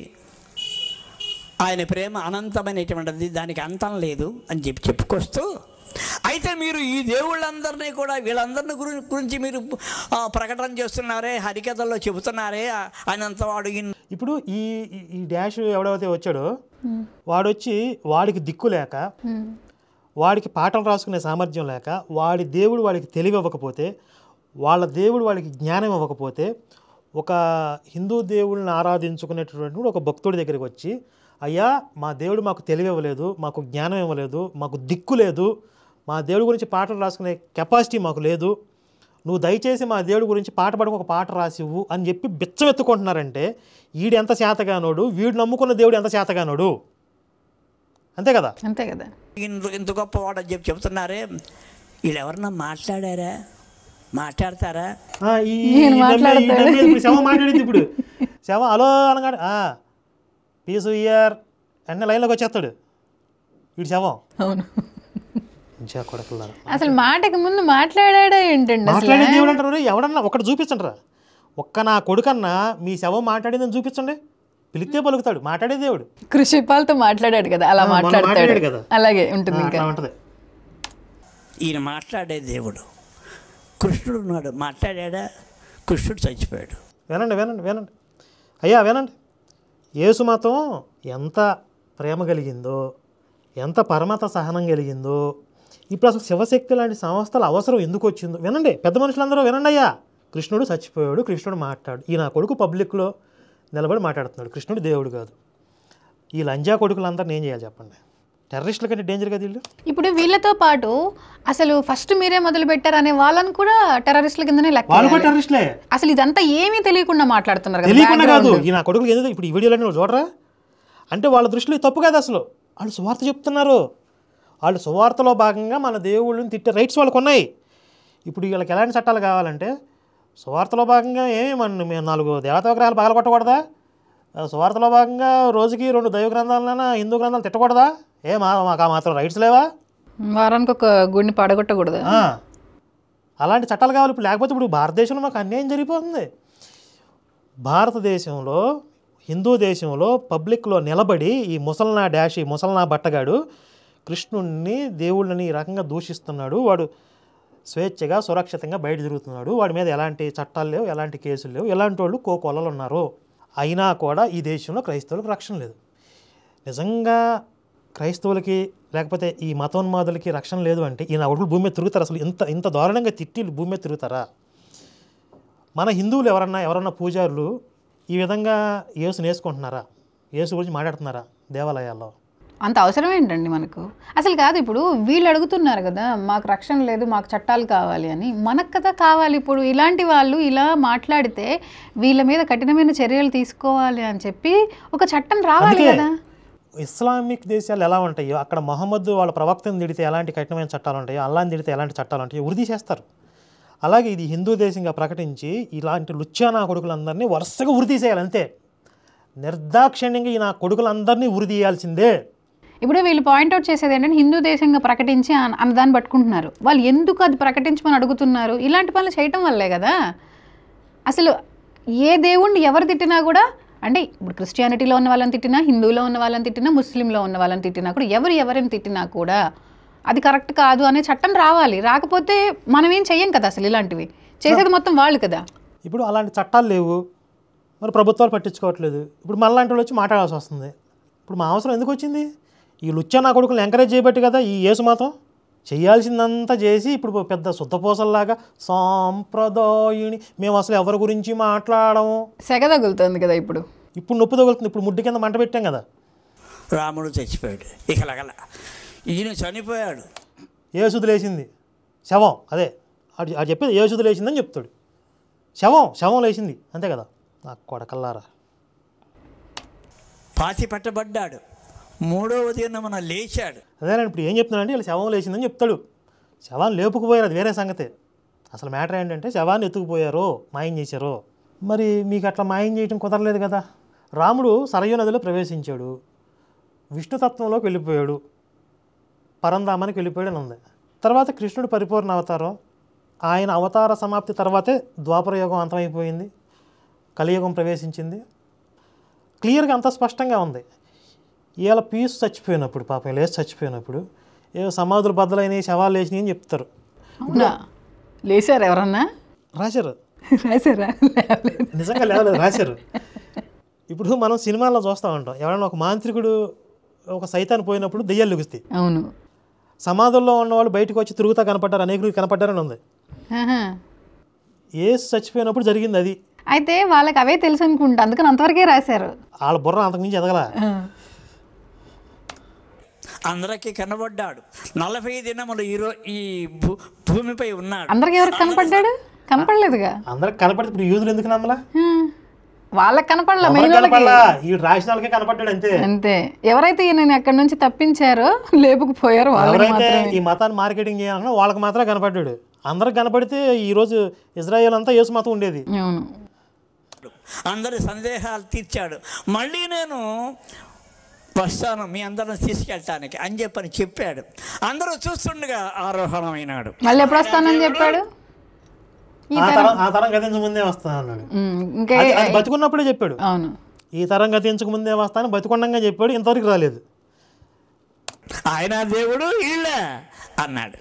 ఆయన ప్రేమ అనంతమైనటువంటిది, దానికి అంతం లేదు అని చెప్పుకొస్తూ, అయితే మీరు ఈ దేవుళ్ళందరినీ కూడా వీళ్ళందరిని గురించి మీరు ప్రకటన చేస్తున్నారే, హరికథల్లో చెబుతున్నారే, ఆయనంత వాడు. ఇప్పుడు ఈ డాష్ ఎవడైతే వచ్చాడో వాడు వచ్చి వాడికి దిక్కు లేక, వాడికి పాటలు రాసుకునే సామర్థ్యం లేక, వాడి దేవుడు వాడికి తెలివి ఇవ్వకపోతే, వాళ్ళ దేవుడు వాడికి జ్ఞానం ఇవ్వకపోతే, ఒక హిందూ దేవుళ్ళని ఆరాధించుకునేటటువంటి ఒక భక్తుడి దగ్గరికి వచ్చి, అయ్యా మా దేవుడు మాకు తెలివి ఇవ్వలేదు, మాకు జ్ఞానం ఇవ్వలేదు, మాకు దిక్కు లేదు, మా దేవుడి గురించి పాటలు రాసుకునే కెపాసిటీ మాకు లేదు, నువ్వు దయచేసి మా దేవుడి గురించి పాట పాడుకు ఒక పాట రాసివ్వు అని చెప్పి బిచ్చం ఎత్తుకుంటున్నారంటే, వీడు ఎంత శాతగానోడు, వీడు నమ్ముకున్న దేవుడు ఎంత శాతగానోడు. అంతే కదా. ఇంత గొప్పవాడు అని చెప్తున్నారే, వీళ్ళు ఎవరన్నా మాట్లాడతారా? శవం మాట్లాడింది. ఇప్పుడు శవం హలో అనగాడు, పీసు ఇయర్ అన్న లైన్లోకి వచ్చేస్తాడు వీడు శవం. అవును, కొడకల్లారా, అసలు మాటకి ముందు మాట్లాడా ఏంటండి? మాట్లాడే దేవుడు అంటారు. ఎవడన్నా ఒకటి చూపించండి రా, ఒక్క నా కొడుకన్నా మీ శవం మాట్లాడిందని చూపించండి. పిలిస్తే పలుకుతాడు మాట్లాడే దేవుడు. కృషిపాలతో మాట్లాడాడు కదా, అలా మాట్లాడతాడు కదా, అలాగే ఉంటుంది. ఇంకా ఉంటుంది. ఈయన మాట్లాడే దేవుడు. కృష్ణుడు ఉన్నాడు, మాట్లాడా? కృష్ణుడు చచ్చిపోయాడు. వినండి అయ్యా, వినండి. యేసు మతం ఎంత ప్రేమ కలిగిందో, ఎంత పరమత సహనం కలిగిందో, ఇప్పుడు అసలు శివశక్తి లాంటి సంస్థల అవసరం ఎందుకు వచ్చిందో వినండి. పెద్ద మనుషులందరూ వినండి అయ్యా, కృష్ణుడు చచ్చిపోయాడు, కృష్ణుడు మాట్లాడు. ఈ నా కొడుకు పబ్లిక్లో నిలబడి మాట్లాడుతున్నాడు, కృష్ణుడు దేవుడు కాదు. ఈ లంజా కొడుకులందరినీ ఏం చేయాలి చెప్పండి? టెర్రరిస్టుల కంటే డేంజర్ కదా వీళ్ళు. ఇప్పుడు వీళ్ళతో పాటు అసలు ఫస్ట్ మీరే మొదలు పెట్టారు అనే వాళ్ళని కూడా టెర్రరిస్టుల కిందనే లెక్క వాళ్ళు కూడా వేయాలి. టెర్రరిస్టులే. అసలు ఇదంతా ఏమీ తెలియకుండా మాట్లాడుతున్నారు కదా, తెలియకుండా కాదు, background. ఈ నా కొడుకులు ఏదో ఇప్పుడు ఈ వీడియోలో నువ్వు చూడరా అంటే వాళ్ళ దృష్టిలో ఇది తప్పు కాదు. అసలు వాళ్ళు సువార్త చెప్తున్నారు. వాళ్ళు సువార్తలో భాగంగా మన దేవుళ్ళని తిట్టే రైట్స్ వాళ్ళకు ఉన్నాయి. ఇప్పుడు వీళ్ళకి ఎలాంటి చట్టాలు కావాలంటే, సువార్తలో భాగంగా మేము 4 దేవతా విగ్రహాలు పగలగొట్టకూడదా? సువార్తలో భాగంగా రోజుకి 2 దైవ గ్రంథాలైనా హిందూ గ్రంథాలు తిట్టకూడదా? మాకు ఆ మాత్రం రైట్స్ లేవా? వారానికి ఒక గుడిని పడగొట్టకూడదు. అలాంటి చట్టాలు కావాలి ఇప్పుడు. లేకపోతే ఇప్పుడు భారతదేశంలో మాకు అన్యాయం జరిగిపోతుంది. భారతదేశంలో హిందూ దేశంలో పబ్లిక్లో నిలబడి ఈ ముసల్నా బట్టగాడు కృష్ణుడిని దేవుళ్ళని ఈ రకంగా దూషిస్తున్నాడు. వాడు స్వేచ్ఛగా సురక్షితంగా బయట తిరుగుతున్నాడు. వాడి మీద ఎలాంటి చట్టాలు లేవు, ఎలాంటి కేసులు లేవు. ఎలాంటి వాళ్ళు కోకొల్లలు ఉన్నారు. అయినా కూడా ఈ దేశంలో క్రైస్తవులకు రక్షణ లేదు. నిజంగా క్రైస్తవులకి లేకపోతే ఈ మతోన్మాదులకి రక్షణ లేదు అంటే ఈ నా ఒడులు భూమి మీద తిరుగుతారు? అసలు ఇంత దారుణంగా తిట్టి భూమి మీద తిరుగుతారా? మన హిందువులు ఎవరన్నా పూజారులు ఈ విధంగా యేసుని వేసుకుంటున్నారా? యేసు గురించి మాట్లాడుతున్నారా దేవాలయాల్లో? అంత అవసరం ఏంటండి మనకు? అసలు కాదు, ఇప్పుడు వీళ్ళు అడుగుతున్నారు కదా మాకు రక్షణ లేదు, మాకు చట్టాలు కావాలి అని. మనకు కదా కావాలి. ఇప్పుడు ఇలాంటి వాళ్ళు ఇలా మాట్లాడితే వీళ్ళ మీద కఠినమైన చర్యలు తీసుకోవాలి అని చెప్పి ఒక చట్టం రావాలి కదా. ఇస్లామిక్ దేశాలు ఎలా ఉంటాయో అక్కడ మహమ్మద్ వాళ్ళ ప్రవక్తను తిడితే ఎలాంటి కఠినమైన చట్టాలు ఉంటాయో, అల్లాని తిడితే ఎలాంటి చట్టాలు ఉంటాయో ఉరిదీసేస్తారు. అలాగే ఇది హిందూ దేశంగా ప్రకటించి ఇలాంటి లుచ్చానా కొడుకులందరినీ వరుసగా ఉరిదీసేయాలి. అంతే, నిర్దాక్షిణ్యంగా ఈ నా కొడుకులందరినీ ఉరిదీయాల్సిందే. ఇప్పుడు వీళ్ళు పాయింట్అవుట్ చేసేది ఏంటంటే హిందూ దేశంగా ప్రకటించి అన్నదాన్ని పట్టుకుంటున్నారు. వాళ్ళు ఎందుకు అది ప్రకటించమని అడుగుతున్నారు? ఇలాంటి పనులు చేయటం వల్లే కదా. అసలు ఏ దేవుణ్ణి ఎవరు తిట్టినా కూడా, అంటే ఇప్పుడు క్రిస్టియానిటీలో ఉన్న వాళ్ళని తిట్టినా, హిందూలో ఉన్న వాళ్ళని తిట్టినా, ముస్లింలో ఉన్న వాళ్ళని తిట్టినా కూడా, ఎవరిని తిట్టినా కూడా అది కరెక్ట్ కాదు అనే చట్టం రావాలి. రాకపోతే మనం ఏం చెయ్యం కదా. అసలు ఇలాంటివి చేసేది మొత్తం వాళ్ళు కదా. ఇప్పుడు అలాంటి చట్టాలు లేవు, మరి ప్రభుత్వాలు పట్టించుకోవట్లేదు. ఇప్పుడు మనలాంటి వాళ్ళు వచ్చి మాట్లాడాల్సి వస్తుంది. ఇప్పుడు మా అవసరం ఎందుకు వచ్చింది? ఈ లుచ్చా నా కొడుకులు ఎంకరేజ్ చేయబట్టి కదా ఈ యేసు మతం చేయాల్సిందంతా చేసి ఇప్పుడు పెద్ద శుద్ధపోసల్లాగా సాంప్రదాయుని మేము అసలు ఎవరి గురించి మాట్లాడము. సెగ తగులుతుంది కదా. ఇప్పుడు నొప్పి తగులుతుంది. ఇప్పుడు ముడ్డు కింద మంట పెట్టాం కదా. రాముడు చచ్చిపోయాడు, ఇకలగల ఈయన చనిపోయాడు, యేసుది లేచింది శవం. అదే అది చెప్పేది, యేసుది లేచిందని చెప్తాడు. శవం లేచింది అంతే కదా. నా కొడకల్లారా, పాతి పట్టబడ్డాడు, 3వ దినమున లేచాడు. అదేనండి ఇప్పుడు ఏం చెప్తున్నానంటే వీళ్ళు శవం లేచిందని చెప్తాడు. శవాన్ని లేపుకుపోయారు, అది వేరే సంగతే. అసలు మ్యాటర్ ఏంటంటే శవాన్ని ఎత్తుకుపోయారో మాయం చేశారో. మరి మీకు అట్లా మాయం చేయడం కుదరలేదు కదా. రాముడు సరయూ నదిలో ప్రవేశించాడు, విష్ణుతత్వంలోకి వెళ్ళిపోయాడు, పరంధామానికి వెళ్ళిపోయాడు అని ఉంది. తర్వాత కృష్ణుడు పరిపూర్ణ అవతారం. ఆయన అవతార సమాప్తి తర్వాతే ద్వాపర యుగం అంతమైపోయింది, కలియుగం ప్రవేశించింది. క్లియర్గా అంత స్పష్టంగా ఉంది. ఇవాళ పీస్ చచ్చిపోయినప్పుడు, పాపం లేచి చచ్చిపోయినప్పుడు ఏదో సమాధులు బద్దలైనవి, శవాలు లేచినాయి అని చెప్తారు. అవునా? లేచారు ఎవరన్నా? రాశారు. రాశారా? నిజంగా లేవలేదు, రాశారు. ఇప్పుడు మనం సినిమాల్లో చూస్తూ ఉంటాం, ఎవరైనా ఒక మాంత్రికుడు ఒక సైతాన్ని పోయినప్పుడు దెయ్యాలు లెగుస్తాయి. అవును. సమాధుల్లో ఉన్నవాళ్ళు బయటకు వచ్చి తిరుగుతా కనపడ్డారు, అనేకులు కనపడ్డారని ఉంది. యేసు చచ్చిపోయినప్పుడు జరిగింది అది. అయితే వాళ్ళకి అవే తెలుసు అనుకుంటా, అందుకని అంతవరకే రాశారు. వాళ్ళ బుర్ర అంతకుమించి ఎదగల. అందరికీ కనబడ్డాడు, 40 దినములు ఈ భూమిపై ఉన్నాడు. అందరికి ఎవరికి కనపడ్డాడు? కనపడలేదుగా. అందరికి కనపడితే ఇప్పుడు యూదులు ఎందుకు నమ్మలా? వాళ్ళకి కనపడలా, ఈ రాసిన వాళ్ళకే కనపడ్డాడు అంతే. అంతే. ఎవరైతే ఈయన అక్కడి నుంచి తప్పించారో, లేపుకుపోయారో, ఎవరైతే ఈ మతాన్ని మార్కెటింగ్ చేయాలన్నా వాళ్ళకి మాత్రమే కనపడ్డాడు. అందరికి కనపడితే ఈరోజు ఇజ్రాయేల్ అంతా యేసు మతం ఉండేది. అందరి సందేహాలు తీర్చాడు. మళ్ళీ నేను వస్తాను మీ అందరిని తీసుకెళ్ళటానికి అని చెప్పాడు. అందరూ చూస్తుండగా ఆరోహణమైనాడు. మళ్ళీ ఎప్పుడు వస్తానని చెప్పాడు? ఆ తరం గతించక ముందే వస్తాను అన్నాడు. అది బతుకున్నప్పుడే చెప్పాడు. అవును, ఈ తరం గతించక ముందే వస్తాను బతుకుండంగా చెప్పాడు. ఇంతవరకు రాలేదు. ఆయన దేవుడు వీళ్ళే అన్నాడు.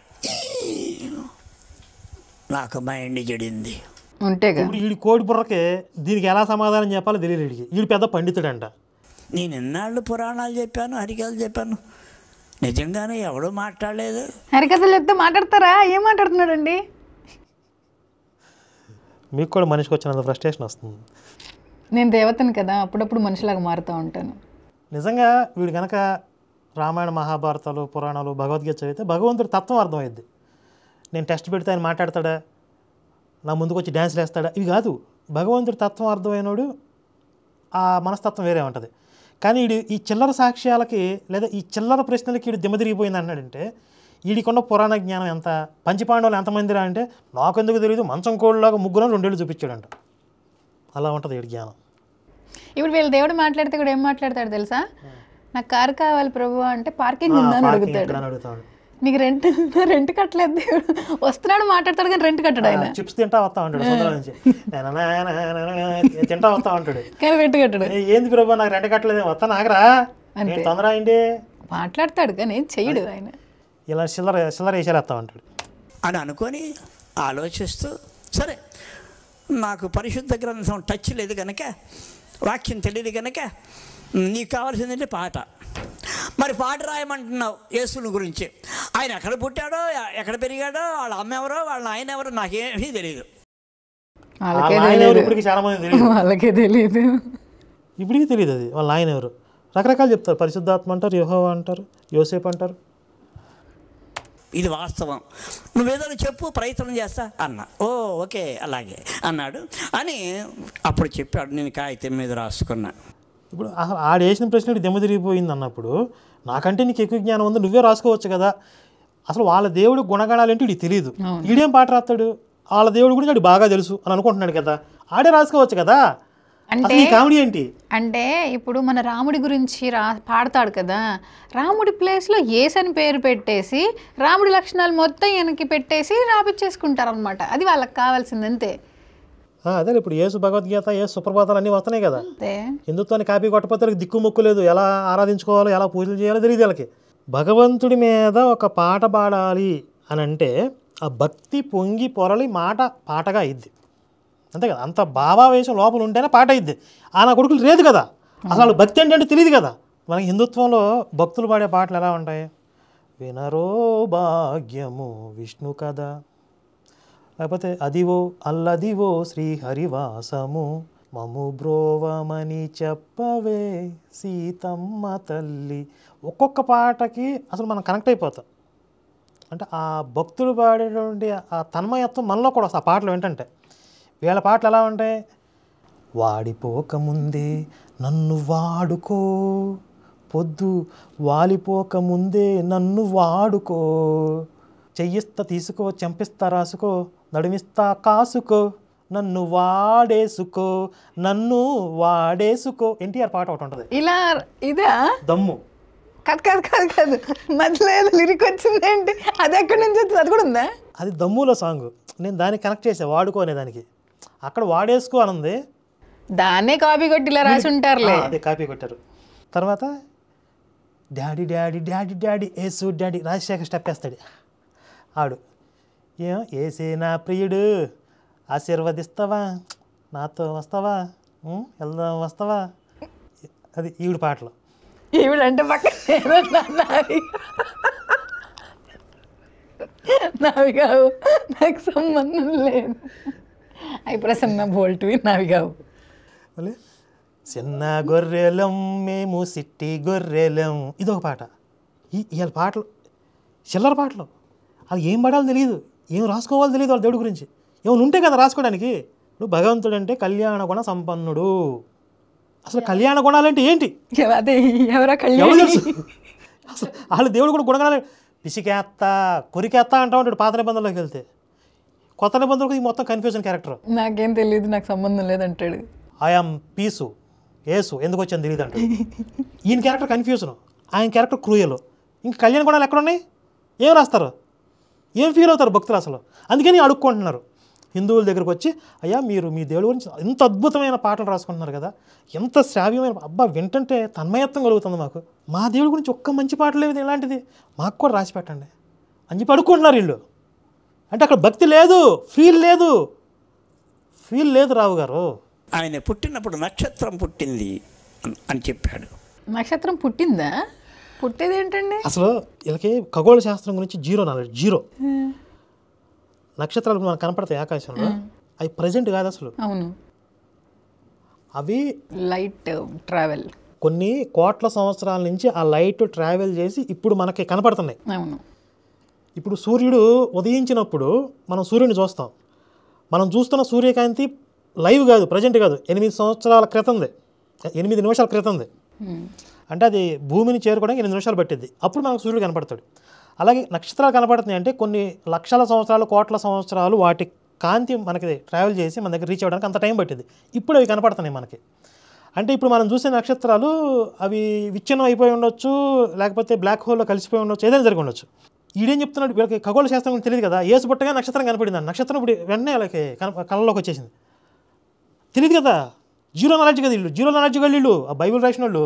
నాకు మైండ్ చెడింది. ఇప్పుడు వీడి కోడి బుర్రకే దీనికి ఎలా సమాధానం చెప్పాలో తెలియదు. వీడికి వీడు పెద్ద పండితుడంట. నేను ఎన్నాళ్ళు పురాణాలు చెప్పాను, హరికథలు చెప్పాను, నిజంగానే ఎవడూ మాట్లాడలేదు. హరికథలు చెప్తే మాట్లాడతారా? ఏం మాట్లాడుతున్నాడండి? మీకు కూడా మనిషికి వచ్చినంత ఫ్రస్ట్రేషన్ వస్తుంది. నేను దేవతని కదా, అప్పుడప్పుడు మనిషిలాగా మారుతూ ఉంటాను. నిజంగా వీడు కనుక రామాయణ మహాభారతాలు పురాణాలు భగవద్గీత చదివితే భగవంతుడి తత్వం అర్థమైద్ది. నేను టెస్ట్ పెడితే ఆయన మాట్లాడతాడా, నా ముందుకు వచ్చి డ్యాన్స్లు వేస్తాడా, ఇవి కాదు. భగవంతుడి తత్వం అర్థమైనోడు ఆ మనస్తత్వం వేరే ఉంటుంది. కానీ వీడు ఈ చిల్లర సాక్ష్యాలకి లేదా ఈ చిల్లర ప్రశ్నలకి వీడు దిమ్మదిరిగిపోయింది అన్నాడంటే వీడికున్న పురాణ జ్ఞానం ఎంత, పంచపాండవులు ఎంతమందిరా అంటే నాకెందుకు తెలియదు, మంచం కోళ్ళలాగా ముగ్గురు 2 ఏళ్ళు చూపించాడంట. అలా ఉంటుంది వీడి జ్ఞానం. ఇప్పుడు వీళ్ళ దేవుడు మాట్లాడితే కూడా ఏం మాట్లాడతాడు తెలుసా? నాకు కారు కావాలి ప్రభు అంటే పార్కింగ్ ఉందా అని అడుగుతాడు. నీకు రెంట్ కట్టలేదు దేవుడు, వస్తున్నాడు మాట్లాడతాడు కానీ రెంట్ కట్టడు ఆయన. చిప్స్ తింటా వస్తా ఉంటాడు సొంత నుంచి, తింటా వస్తా ఉంటాడు కానీ రెంట్ కట్టడు. ఏంది ప్రభు నాకు రెంట్ కట్టలేదు, వస్తా నాగరా తొందర అయింది మాట్లాడతాడు కానీ చెయ్యడు ఆయన. ఇలా చిల్లర వేసేస్తా ఉంటాడు అని అనుకొని ఆలోచిస్తూ, సరే నాకు పరిశుద్ధ గ్రంథం టచ్ లేదు కనుక, వాక్యం తెలియదు కనుక నీకు కావాల్సిందంటే పాట. మరి పాట రాయమంటున్నావు యేసుని గురించి. ఆయన ఎక్కడ పుట్టాడో, ఎక్కడ పెరిగాడో, వాళ్ళ అమ్మ ఎవరో, వాళ్ళ ఆయన ఎవరో నాకేమీ తెలియదు. ఇప్పటికి చాలా మంది తెలియదు, వాళ్ళకే తెలియదు, ఇప్పటికీ తెలియదు అది వాళ్ళ ఆయన ఎవరు. రకరకాలు చెప్తారు, పరిశుద్ధాత్మ అంటారు, యెహోవా అంటారు, యోసేపు అంటారు. ఇది వాస్తవం, నువ్వేదో చెప్పు ప్రయత్నం చేస్తా అన్నా. ఓకే అలాగే అన్నాడు అని అప్పుడు చెప్పాడు. నేను కాగితం మీద రాసుకున్నా. ఇప్పుడు ఆడేసిన ప్రశ్నకి దెమ్మ తిరిగిపోయింది అన్నప్పుడు నాకంటే నీకు ఎక్కువ జ్ఞానం ఉంది, నువ్వే రాసుకోవచ్చు కదా. అసలు వాళ్ళ దేవుడు గుణగణాలు ఏంటి వీడికి తెలియదు, వీడేం పాట రాస్తాడు, వాళ్ళ దేవుడు గురించి వాడు బాగా తెలుసు అని అనుకుంటున్నాడు కదా, ఆడే రాసుకోవచ్చు కదా. అంటే కామెడీ ఏంటి అంటే ఇప్పుడు మన రాముడి గురించి పాడతాడు కదా, రాముడి ప్లేస్లో యేసు అని పేరు పెట్టేసి రాముడి లక్షణాలు మొత్తం వెనక్కి పెట్టేసి రాపిచ్చేసుకుంటారు అనమాట. అది వాళ్ళకి కావాల్సింది అంతే. అదే ఇప్పుడు యేసు భగవద్గీత, యేసు సుప్రభాతాలు అన్నీ వస్తున్నాయి కదా. హిందుత్వాన్ని కాపీ కొట్టపోతే దిక్కు మొక్కు లేదు, ఎలా ఆరాధించుకోవాలో ఎలా పూజలు చేయాలో తెలియదు వాళ్ళకి. భగవంతుడి మీద ఒక పాట పాడాలి అని అంటే ఆ భక్తి పొంగి పొరలి మాట పాటగా అయింది అంతే కదా. అంత భావావేశం లోపల ఉంటేనే పాట అయింది. నా కొడుకులు లేదు కదా, అసలు భక్తి ఏంటంటే తెలియదు కదా. మనకి హిందుత్వంలో భక్తులు పాడే పాటలు ఎలా ఉంటాయి, వినరో భాగ్యము విష్ణు కదా, లేకపోతే అదివో అల్లదివో శ్రీహరివాసము, మము బ్రోవమని చెప్పవే సీతమ్మ తల్లి. ఒక్కొక్క పాటకి అసలు మనం కనెక్ట్ అయిపోతాం. అంటే ఆ భక్తులు పాడేటువంటి ఆ తన్మయత్వం మనలో కూడా ఆ పాటలు ఏంటంటే, వీళ్ళ పాటలు ఎలా ఉంటాయి, వాడిపోకముందే నన్ను వాడుకో, పొద్దు వాలిపోకముందే నన్ను వాడుకో, చెయ్యిస్తా తీసుకో, చెంపిస్తా రాసుకో, నడుమిస్తా కాసుకో, నన్ను వాడేసుకో, నన్ను వాడేసుకో. ఎన్టీఆర్ పాట ఒకటి ఉంటుంది ఇలా. ఇదా దమ్ము కాదు కాదు కాదు కాదు మధ్యలో ఏదో లిరిక్ వచ్చిందేంటి, అది ఎక్కడి నుంచి వచ్చింది, అది కూడా ఉందా? అది దమ్ములో సాంగ్. నేను దాన్ని కనెక్ట్ చేసా, వాడుకో అనే దానికి. అక్కడ వాడేసుకో అని ఉంది, దాన్నే కాపీ కొట్టి ఇలా రాసి ఉంటారులే. అదే కాపీ కొట్టారు. తర్వాత డాడీ డాడీ డాడీ డాడీ ఏసు డాడీ రాజశేఖర్ స్టెప్ వేస్తాడు ఆడు. ఏసే నా ప్రియుడు ఆశీర్వదిస్తావా, నాతో వస్తావా, వెళ్దాం వస్తావా, అది ఈవిడ పాటలు. ఈవిడంటే పక్కన నావి కావు, నాకు సంబంధం లేదు. అవి ప్రసన్న బోల్ట్వి నావి కావు. మళ్ళీ చిన్న గొర్రెలం మేము సిట్టి గొర్రెలం, ఇదొక పాట. ఇవాళ పాటలు చిల్లర పాటలు, అది ఏం పాడాలో తెలియదు, ఏం రాసుకోవాలో తెలియదు వాళ్ళ దేవుడి గురించి. ఏమైనా ఉంటే కదా రాసుకోవడానికి. ఇప్పుడు భగవంతుడు అంటే కళ్యాణ గుణ సంపన్నుడు. అసలు కళ్యాణ గుణాలంటే ఏంటి, అదే ఎవరా ఎవరు తెలుసు? అసలు వాళ్ళ దేవుడు కూడా గుణగణాలు పిసికేస్తా కొరికేస్తా అంటా ఉంటాడు పాత నిబంధనలోకి వెళ్తే. కొత్త నిబంధనలకు మొత్తం కన్ఫ్యూజన్ క్యారెక్టర్. నాకేం తెలియదు, నాకు సంబంధం లేదంటాడు. ఐఎమ్ పీసు ఏసు ఎందుకు వచ్చాను తెలియదు అంటాడు. ఈయన క్యారెక్టర్ కన్ఫ్యూజన్, ఆయన క్యారెక్టర్ క్రూయలు. ఇంకా కళ్యాణ గుణాలు ఎక్కడున్నాయి, ఏం రాస్తారు, ఏం ఫీల్ అవుతారు భక్తులు అసలు. అందుకని అడుక్కుంటున్నారు హిందువుల దగ్గరకు వచ్చి, అయ్యా మీరు మీ దేవుడి గురించి ఎంత అద్భుతమైన పాటలు రాసుకుంటున్నారు కదా, ఎంత శ్రావ్యమైన, అబ్బా వింటుంటే తన్మయత్వం కలుగుతుంది మాకు, మా దేవుడి గురించి ఒక్క మంచి పాటలు లేదు ఇలాంటిది మాకు కూడా రాసి పెట్టండి అని చెప్పి అడుక్కుంటున్నారు వీళ్ళు. అంటే అక్కడ భక్తి లేదు, ఫీల్ లేదు రావు గారు. ఆయన పుట్టినప్పుడు నక్షత్రం పుట్టింది అని చెప్పాడు. నక్షత్రం పుట్టిందా? పుట్టేది ఏంటండి అసలు వీళ్ళకి ఖగోళ శాస్త్రం గురించి జీరో నాలెడ్జ్, జీరో. నక్షత్రాలు మనకు కనపడతాయి ఆకాశంలో, అవి ప్రజెంట్ కాదు అసలు. అవును, అవి లైట్ ట్రావెల్ కొన్ని కోట్ల సంవత్సరాల నుంచి ఆ లైట్ ట్రావెల్ చేసి ఇప్పుడు మనకి కనపడుతున్నాయి. అవును. ఇప్పుడు సూర్యుడు ఉదయించినప్పుడు మనం సూర్యుడిని చూస్తాం. మనం చూస్తున్న సూర్యకాంతి లైవ్ కాదు, ప్రజెంట్ కాదు, 8 సంవత్సరాల క్రితంది, 8 నిమిషాల క్రితంది. అంటే అది భూమిని చేరుకోవడానికి 8 నిమిషాలు పట్టింది. అప్పుడు మనకు సూర్యుడు కనపడతాడు. అలాగే నక్షత్రాలు కనపడుతున్నాయి అంటే కొన్ని లక్షల సంవత్సరాలు, కోట్ల సంవత్సరాలు వాటి కాంతి మనకి ట్రావెల్ చేసి మన దగ్గర రీచ్ అవ్వడానికి అంత టైం పట్టింది. ఇప్పుడు అవి కనపడుతున్నాయి మనకి. అంటే ఇప్పుడు మనం చూసే నక్షత్రాలు అవి విచ్ఛిన్నం అయిపోయి ఉండొచ్చు, లేకపోతే బ్లాక్ హోల్లో కలిసిపోయి ఉండొచ్చు, ఏదైనా జరిగి ఉండొచ్చు. ఈడేం చెప్తున్నాడు, వీళ్ళకి ఖగోళ శాస్త్రం గురించి తెలియదు కదా. ఏసు పుట్టగా నక్షత్రం కనపడింది, నక్షత్రం ఇప్పుడు వెంటనే వాళ్ళకి కళ్ళలోకి వచ్చేసింది. తెలియదు కదా, జీరో నాలెడ్జ్ కదా వీళ్ళు, జీరో నాలెడ్జ్ కదా వీళ్ళు. ఆ బైబిల్ రాసిన వాళ్ళు,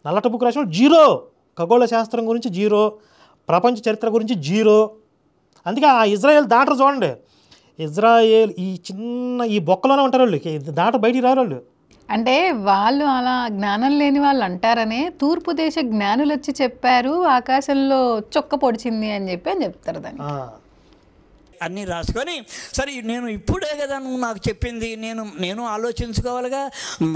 నల్లట బుక్ రాసిన వాళ్ళు జీరో, ఖగోళ శాస్త్రం గురించి జీరో, ప్రపంచ చరిత్ర గురించి జీరో. అందుకే ఆ ఇజ్రాయేల్ దాటరు చూడండి, ఇజ్రాయేల్ ఈ చిన్న ఈ బొక్కలోనే ఉంటారు వాళ్ళు, దాట బయటికి రారు వాళ్ళు. అంటే వాళ్ళు అలా జ్ఞానం లేని వాళ్ళు అంటారనే తూర్పు దేశ జ్ఞానులు వచ్చి చెప్పారు ఆకాశంలో చొక్క పొడిచింది అని చెప్తారు దాన్ని. అన్నీ రాసుకొని, సరే నేను ఇప్పుడే కదా నువ్వు నాకు చెప్పింది, నేను ఆలోచించుకోవాలిగా,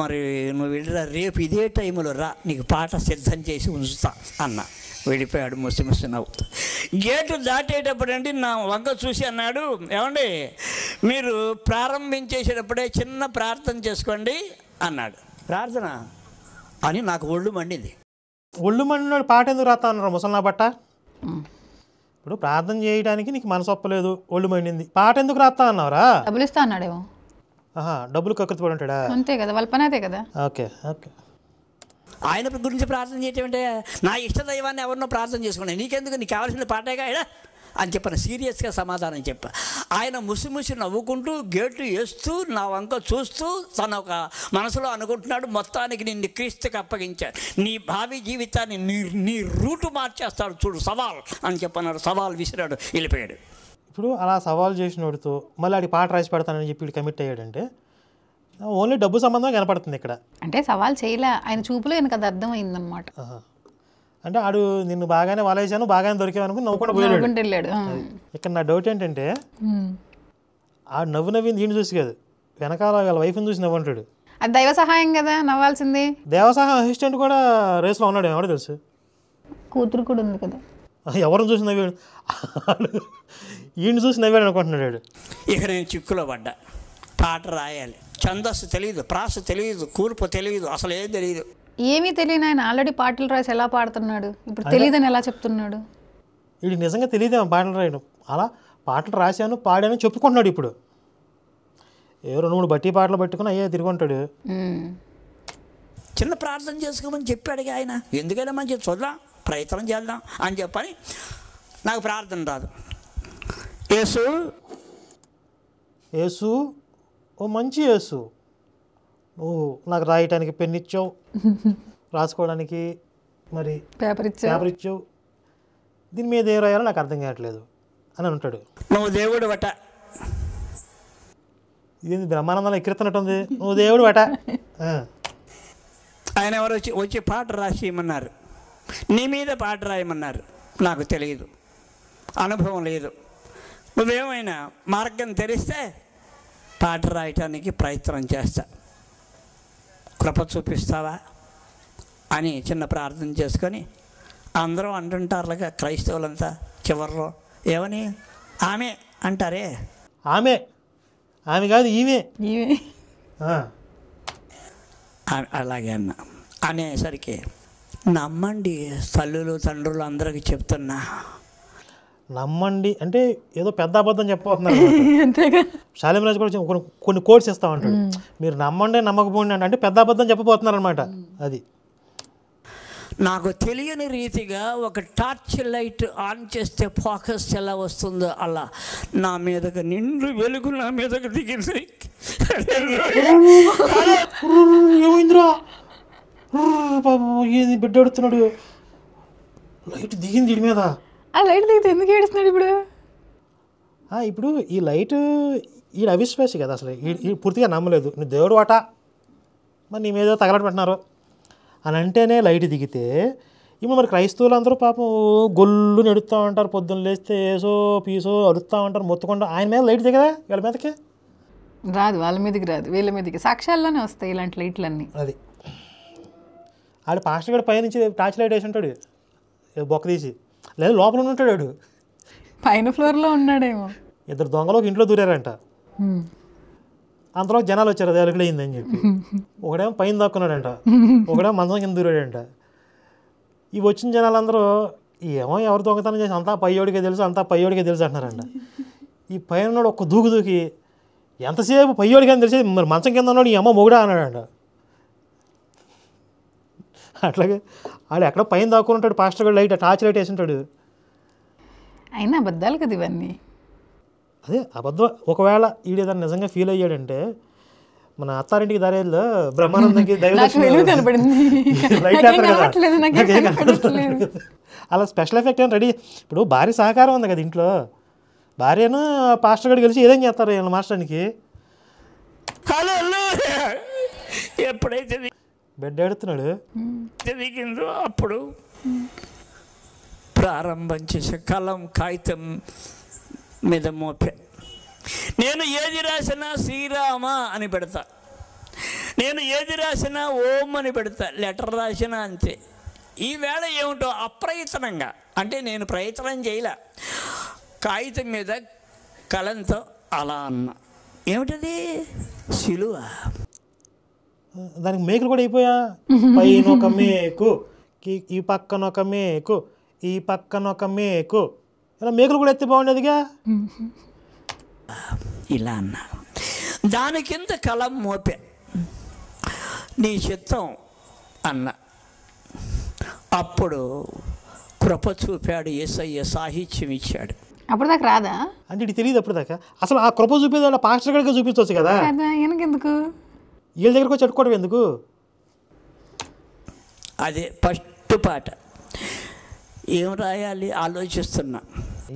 మరి నువ్వు వెళ్ళిరా, రేపు ఇదే టైంలో రా, నీకు పాట సిద్ధం చేసి ఉంచుతా అన్న. వెళ్ళిపోయాడు ముసి నవ్వుతూ. గేటు దాటేటప్పుడు అండి నా వంక చూసి అన్నాడు, ఏమండి మీరు ప్రారంభించేసేటప్పుడే చిన్న ప్రార్థన చేసుకోండి అన్నాడు. ప్రార్థన అని నాకు ఒళ్ళు మండింది. ఒళ్ళు మండినాడు పాట ఎందుకు రాస్తా అన్నారు ముసల్నా బట్ట. ఇప్పుడు ప్రార్థన చేయడానికి నీకు మనసు ఒప్పలేదు, ఒళ్ళు మండింది, పాట ఎందుకు రాస్తా అన్నావురా? డబ్బులు ఇస్తా అన్నాడేమో. డబ్బులు కక్కుతు పడి ఉంటాడా? అంతే కదా, వాళ్ళ పని అదే కదా. Okay okay. ఆయన గురించి ప్రార్థన చేయటం అంటే, నా ఇష్టదైవాన్ని ఎవరినో ప్రార్థన చేసుకున్నాను, నీకెందుకు, నీకు కావాల్సిన పాటేగా ఆయన అని చెప్పాను. సీరియస్గా సమాధానం చెప్పా. ఆయన ముసి నవ్వుకుంటూ గేట్లు వేస్తూ నా వంక చూస్తూ తన ఒక మనసులో అనుకుంటున్నాడు, మొత్తానికి నిన్ను క్రీస్తుకి అప్పగించాడు, నీ భావి జీవితాన్ని నీ రూటు మార్చేస్తాడు చూడు, సవాల్ అని చెప్పన్నాడు. సవాల్ విసిరాడు, వెళ్ళిపోయాడు. ఇప్పుడు అలా సవాల్ చేసినోడితో మళ్ళీ ఆడి పాట రాసి పెడతానని చెప్పి వీడు కమిట్ అయ్యాడంటే ఓన్లీ డబ్బు సంబంధం కనపడుతుంది ఇక్కడ. అంటే సవాల్ చేయలే, ఆయన చూపులో ఆయనకు అది అర్థమైందనమాట. అంటే ఆడు నిన్ను బాగానే వలేసాను, బాగానే దొరికావు అనుకుని నవ్వుకుండా పోయాడు. వెళ్ళాడు. ఇక్కడ నా డౌట్ ఏంటంటే ఆడు నవ్వింది ఈయన చూసి కాదు, వెనకాల వాళ్ళ వైఫ్ని చూసి నవ్వుంటాడు. అది దైవ సహాయం కదా, నవ్వాల్సింది. దేవసహాయం అసిస్టెంట్ కూడా రేస్లో ఉన్నాడు, ఎవడో తెలుసు. కూతురు కూడా ఉంది కదా. ఎవరిని చూసి నవ్వాడు, ఈయన చూసి నవ్వాడు అనుకుంటున్నాడు. ఇక నేను చిక్కులో పడ్డా. పాట రాయాలి, ఛందస్సు తెలియదు, ప్రాస తెలియదు, కూర్పు తెలియదు, అసలు ఏం తెలియదు. ఏమీ తెలియని ఆయన ఆల్రెడీ పాటలు రాసి ఎలా పాడుతున్నాడు, ఇప్పుడు తెలియదని ఎలా చెప్తున్నాడు? వీడికి నిజంగా తెలియదేమో పాటలు రాయడం. అలా పాటలు రాశాను పాడాను చెప్పుకుంటున్నాడు. ఇప్పుడు ఏ 2-3 బట్టి పాటలు పట్టుకుని అయ్యే తిరుగుంటాడు. చిన్న ప్రార్థన చేసుకోమని చెప్పాడు ఆయన. ఎందుకైనా మంచి చూద్దాం, ప్రయత్నం చేద్దాం అని చెప్పని. నాకు ప్రార్థన రాదు. యేసు ఓ మంచి యేసు, నువ్వు నాకు రాయటానికి పెన్ ఇచ్చావు, రాసుకోవడానికి మరి పేపర్ ఇచ్చావు, దీని మీద ఏ రాయాలో నాకు అర్థం కావట్లేదు అని అంటాడు. నువ్వు దేవుడు బట, ఇది బ్రహ్మానందంలో ఎక్కిరుతున్నట్టుంది, నువ్వు దేవుడు బట. ఆయన ఎవరు వచ్చి పాట రాసేయమన్నారు, నీ మీద పాట రాయమన్నారు. నాకు తెలియదు, అనుభవం లేదు. నువ్వేమైనా మార్గం తెరిస్తే పాట రాయటానికి ప్రయత్నం చేస్తా, కృప చూపిస్తావా అని చిన్న ప్రార్థన చేసుకొని అందరూ అంటుంటారుగా క్రైస్తవులంతా చివరిలో ఏమని, ఆమె అంటారే. ఆమె కాదు ఈమె. అలాగే అన్న అనేసరికి నమ్మండి తల్లులు తండ్రులు అందరికి చెప్తున్నా. నమ్మండి అంటే ఏదో పెద్ద అబద్ధం చెప్పబోతున్నారు. శాలిమరాజు కూడా కొన్ని కోడ్స్ ఇస్తామంటాడు, మీరు నమ్మండి నమ్మకపోండి అంటే పెద్ద అబద్ధం చెప్పబోతున్నారు అనమాట. అది నాకు తెలియని రీతిగా ఒక టార్చ్ లైట్ ఆన్ చేస్తే ఫోకస్ ఎలా వస్తుందో అలా నా మీదకి నిండు వెలుగు నా మీదకి దిగింది. ఏమైందిరా బాబు, ఏది బిడ్డ ఎడుతున్నాడు, లైట్ దిగింది వీడి మీద. ఆ లైట్ దిగితే ఎందుకు ఏడుస్తున్నాడు ఇప్పుడు? ఇప్పుడు ఈ లైట్ ఈ అవిశ్వాసి కదా, అసలు ఈ పూర్తిగా నమ్మలేదు. నువ్వు దేవుడు వాట, మరి నీ మీద తగలట పెట్టినారు అని అంటేనే లైట్ దిగితే, ఇప్పుడు మరి క్రైస్తవులు అందరూ పాపం గొల్లు నెడుతూ ఉంటారు, పొద్దున్న లేస్తే ఏసో పీసో అరుస్తూ ఉంటారు, మొత్తుకుంటూ. ఆయన మీద లైట్ దిగదా వీళ్ళ మీదకి? రాదు, వాళ్ళ మీదకి రాదు, వీళ్ళ మీదకి సాక్ష్యాల్లోనే వస్తాయి ఇలాంటి లైట్లన్నీ. అది ఆడు పాస్టర్ గడు పైనుంచి టార్చ్ లైట్ వేసి ఉంటాడు బొక్క తీసి, లేదా లోపల ఉంటాడు వాడు. పైన ఫ్లోర్లో ఉన్నాడేమో. ఇద్దరు దొంగలోకి ఇంట్లో దూరారంట. అంతలో జనాలు వచ్చారు అది అయిందని చెప్పి. ఒకడేమో పైన దాక్కున్నాడంట, ఒకడేమో మంచం కింద దూరాడంట. ఇవి వచ్చిన జనాలందరూ ఏమో ఎవరు దొంగతనం చేసి అంతా పయ్యోడికే తెలుసు అంటున్నారంట. ఈ పైన ఉన్నాడు ఒక్క దూకి ఎంతసేపు పయ్యోడికి అని తెలిసి మరి మంచం కింద ఉన్నాడు ఈ అమ్మ మొగుడా అన్నాడంట. అట్లాగే ఆడు ఎక్కడ పైన దాక్కుని ఉంటాడు, పాస్టర్ గారు లైట్ టార్చ్ లైట్ వేసి ఉంటాడు. అయినా అబద్ధాలు కదా ఇవన్నీ. అదే అబద్ధం. ఒకవేళ ఈడు ఏదైనా నిజంగా ఫీల్ అయ్యాడంటే మన అత్తారింటికి దారేలో బ్రహ్మానందంకి అలా స్పెషల్ ఎఫెక్ట్ ఏమైనా రెడీ. ఇప్పుడు భార్య సహకారం ఉంది కదా ఇంట్లో, భార్యను పాస్టర్ గడికి కలిసి ఏదేం చేస్తారు వీళ్ళ మాస్టర్నికి. ఎప్పుడైతే బెడ్ ఎడుతున్నాడు దిగిందో అప్పుడు ప్రారంభం చేసే కలం కాగితం మీద మోపే. నేను ఏది రాసినా శ్రీరామ అని పెడతా, నేను ఏది రాసినా ఓం అని పెడతా, లెటర్ రాసినా అంతే. ఈవేళ ఏమిటో అప్రయత్నంగా, అంటే నేను ప్రయత్నం చేయలే, కాగితం మీద కలంతో అలా అన్నా. ఏమిటది? సిలువ. దానికి మేకులు కూడా అయిపోయా. పైన ఒక మేకు, ఈ పక్కన ఒక మేకు, ఈ పక్కన ఒక మేకు, ఇలా మేకులు కూడా ఎత్తి బాగుండేదిగా. ఇలా అన్నా. దాని కింద కలం మోపే, నీ చిత్తం అన్న. అప్పుడు కృప చూపాడు యేసయ్య, సాహిత్యం ఇచ్చాడు. అప్పుడు దాకా రాదా అంటే ఇది తెలియదు అప్పుడు దాకా. అసలు ఆ కృప చూపేది వాళ్ళ పాస్టర్ గడికి చూపించవచ్చు కదా, ఎందుకు వీళ్ళ దగ్గరకు వచ్చి అట్టుకోవడం ఎందుకు? అదే ఫస్ట్ పాట. ఏం రాయాలి ఆలోచిస్తున్నా.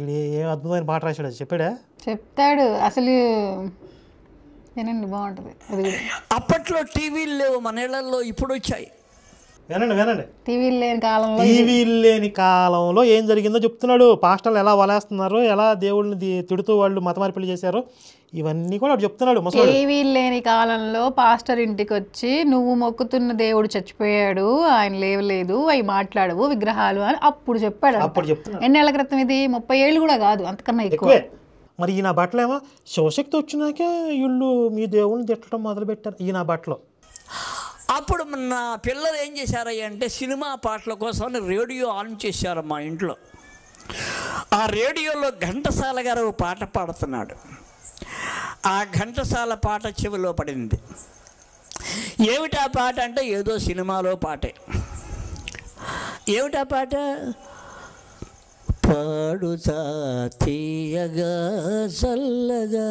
ఇది ఏం అద్భుతమైన పాట రాశాడు, అది చెప్పాడా? చెప్తాడు అసలు. వినండి, బాగుంటుంది అది కూడా. అప్పట్లో టీవీలు లేవు మన ఇళ్లలో, ఇప్పుడు వచ్చాయి. వినండి. టీవీలు లేని కాలంలో ఏం జరిగిందో చెప్తున్నాడు. పాస్టర్లు ఎలా వలేస్తున్నారు, ఎలా దేవుళ్ళని తిడుతూ వాళ్ళు మత మార్పిడి చేశారు, ఇవన్నీ కూడా చెప్తున్నాడు. టీవీలు లేని కాలంలో పాస్టర్ ఇంటికి వచ్చి నువ్వు మొక్కుతున్న దేవుడు చచ్చిపోయాడు, ఆయన లేవలేదు, అవి మాట్లాడవు విగ్రహాలు అని అప్పుడు చెప్పాడు. అప్పుడు చెప్తున్నాడు. ఎన్నేళ్ల క్రితం ఇది? 30 ఏళ్ళు కూడా కాదు, అంతకన్నా ఎక్కువ. మరి ఈ నా బట్టలేమో శివశక్తి వచ్చినాకే వీళ్ళు మీ దేవుళ్ళని తిట్టడం మొదలు పెట్టారు. ఈ నా బట్టలు అప్పుడు నా పిల్లలు ఏం చేశారయ్య అంటే సినిమా పాటల కోసం రేడియో ఆన్ చేశారు మా ఇంట్లో. ఆ రేడియోలో ఘంటసాల గారు పాట పాడుతున్నాడు. ఆ ఘంటసాల పాట చెవిలో పడింది. ఏమిటా పాట అంటే ఏదో సినిమాలో పాటే. ఏమిటా పాట? పాడుతా తీయగా చల్లగా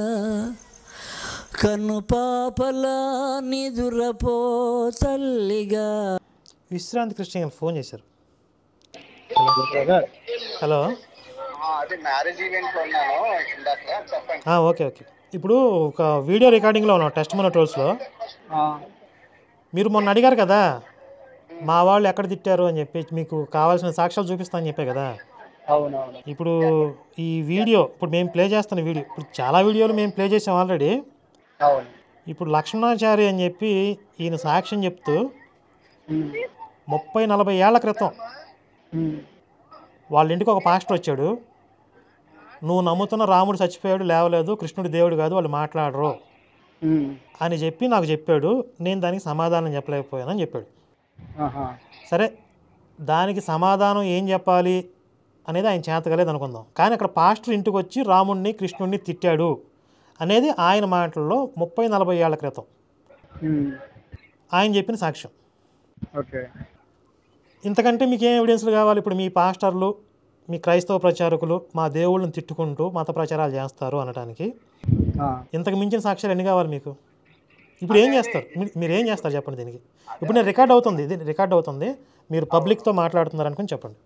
కన్ను పాపలా నిదురపో తల్లిగా. విశ్రాంతి కృష్ణ ఫోన్ చేశారు. Hello, okay. ఇప్పుడు ఒక వీడియో రికార్డింగ్లో ఉన్నాం టెస్టిమోనీ టోల్స్లో. మీరు మొన్న అడిగారు కదా మా వాళ్ళు ఎక్కడ తిట్టారు అని చెప్పి, మీకు కావాల్సిన సాక్ష్యాలు చూపిస్తా అని చెప్పే కదా. ఇప్పుడు ఈ వీడియో ఇప్పుడు మేము ప్లే చేస్తున్న వీడియో, ఇప్పుడు చాలా వీడియోలు మేము ప్లే చేసాం ఆల్రెడీ. ఇప్పుడు లక్ష్మణాచారి అని చెప్పి ఈయన సాక్ష్యం చెప్తూ 30-40 ఏళ్ల క్రితం వాళ్ళ ఇంటికి ఒక పాస్టర్ వచ్చాడు. నువ్వు నమ్ముతున్న రాముడు చచ్చిపోయాడు, లేవలేదు, కృష్ణుడు దేవుడు కాదు, వాళ్ళు మాట్లాడరు అని చెప్పి నాకు చెప్పాడు. నేను దానికి సమాధానం చెప్పలేకపోయానని చెప్పాడు. సరే, దానికి సమాధానం ఏం చెప్పాలి అనేది ఆయన చేతగలేదు అనుకుందాం. కానీ అక్కడ పాస్టర్ ఇంటికి వచ్చి రాముడిని కృష్ణుడిని తిట్టాడు అనేది ఆయన మాటల్లో 30-40 ఏళ్ల క్రితం ఆయన చెప్పిన సాక్ష్యం. ఇంతకంటే మీకు ఏం ఎవిడెన్స్లు కావాలి? ఇప్పుడు మీ పాస్టర్లు, మీ క్రైస్తవ ప్రచారకులు మా దేవుళ్ళని తిట్టుకుంటూ మత ప్రచారాలు చేస్తారు అనడానికి ఇంతకు మించిన సాక్ష్యాలు ఎన్ని కావాలి మీకు? ఇప్పుడు ఏం చేస్తారు? మీరు ఏం చేస్తారు చెప్పండి దీనికి. ఇప్పుడు నేను రికార్డ్ అవుతుంది, ఇది రికార్డ్ అవుతుంది, మీరు పబ్లిక్తో మాట్లాడుతున్నారు అనుకుని చెప్పండి.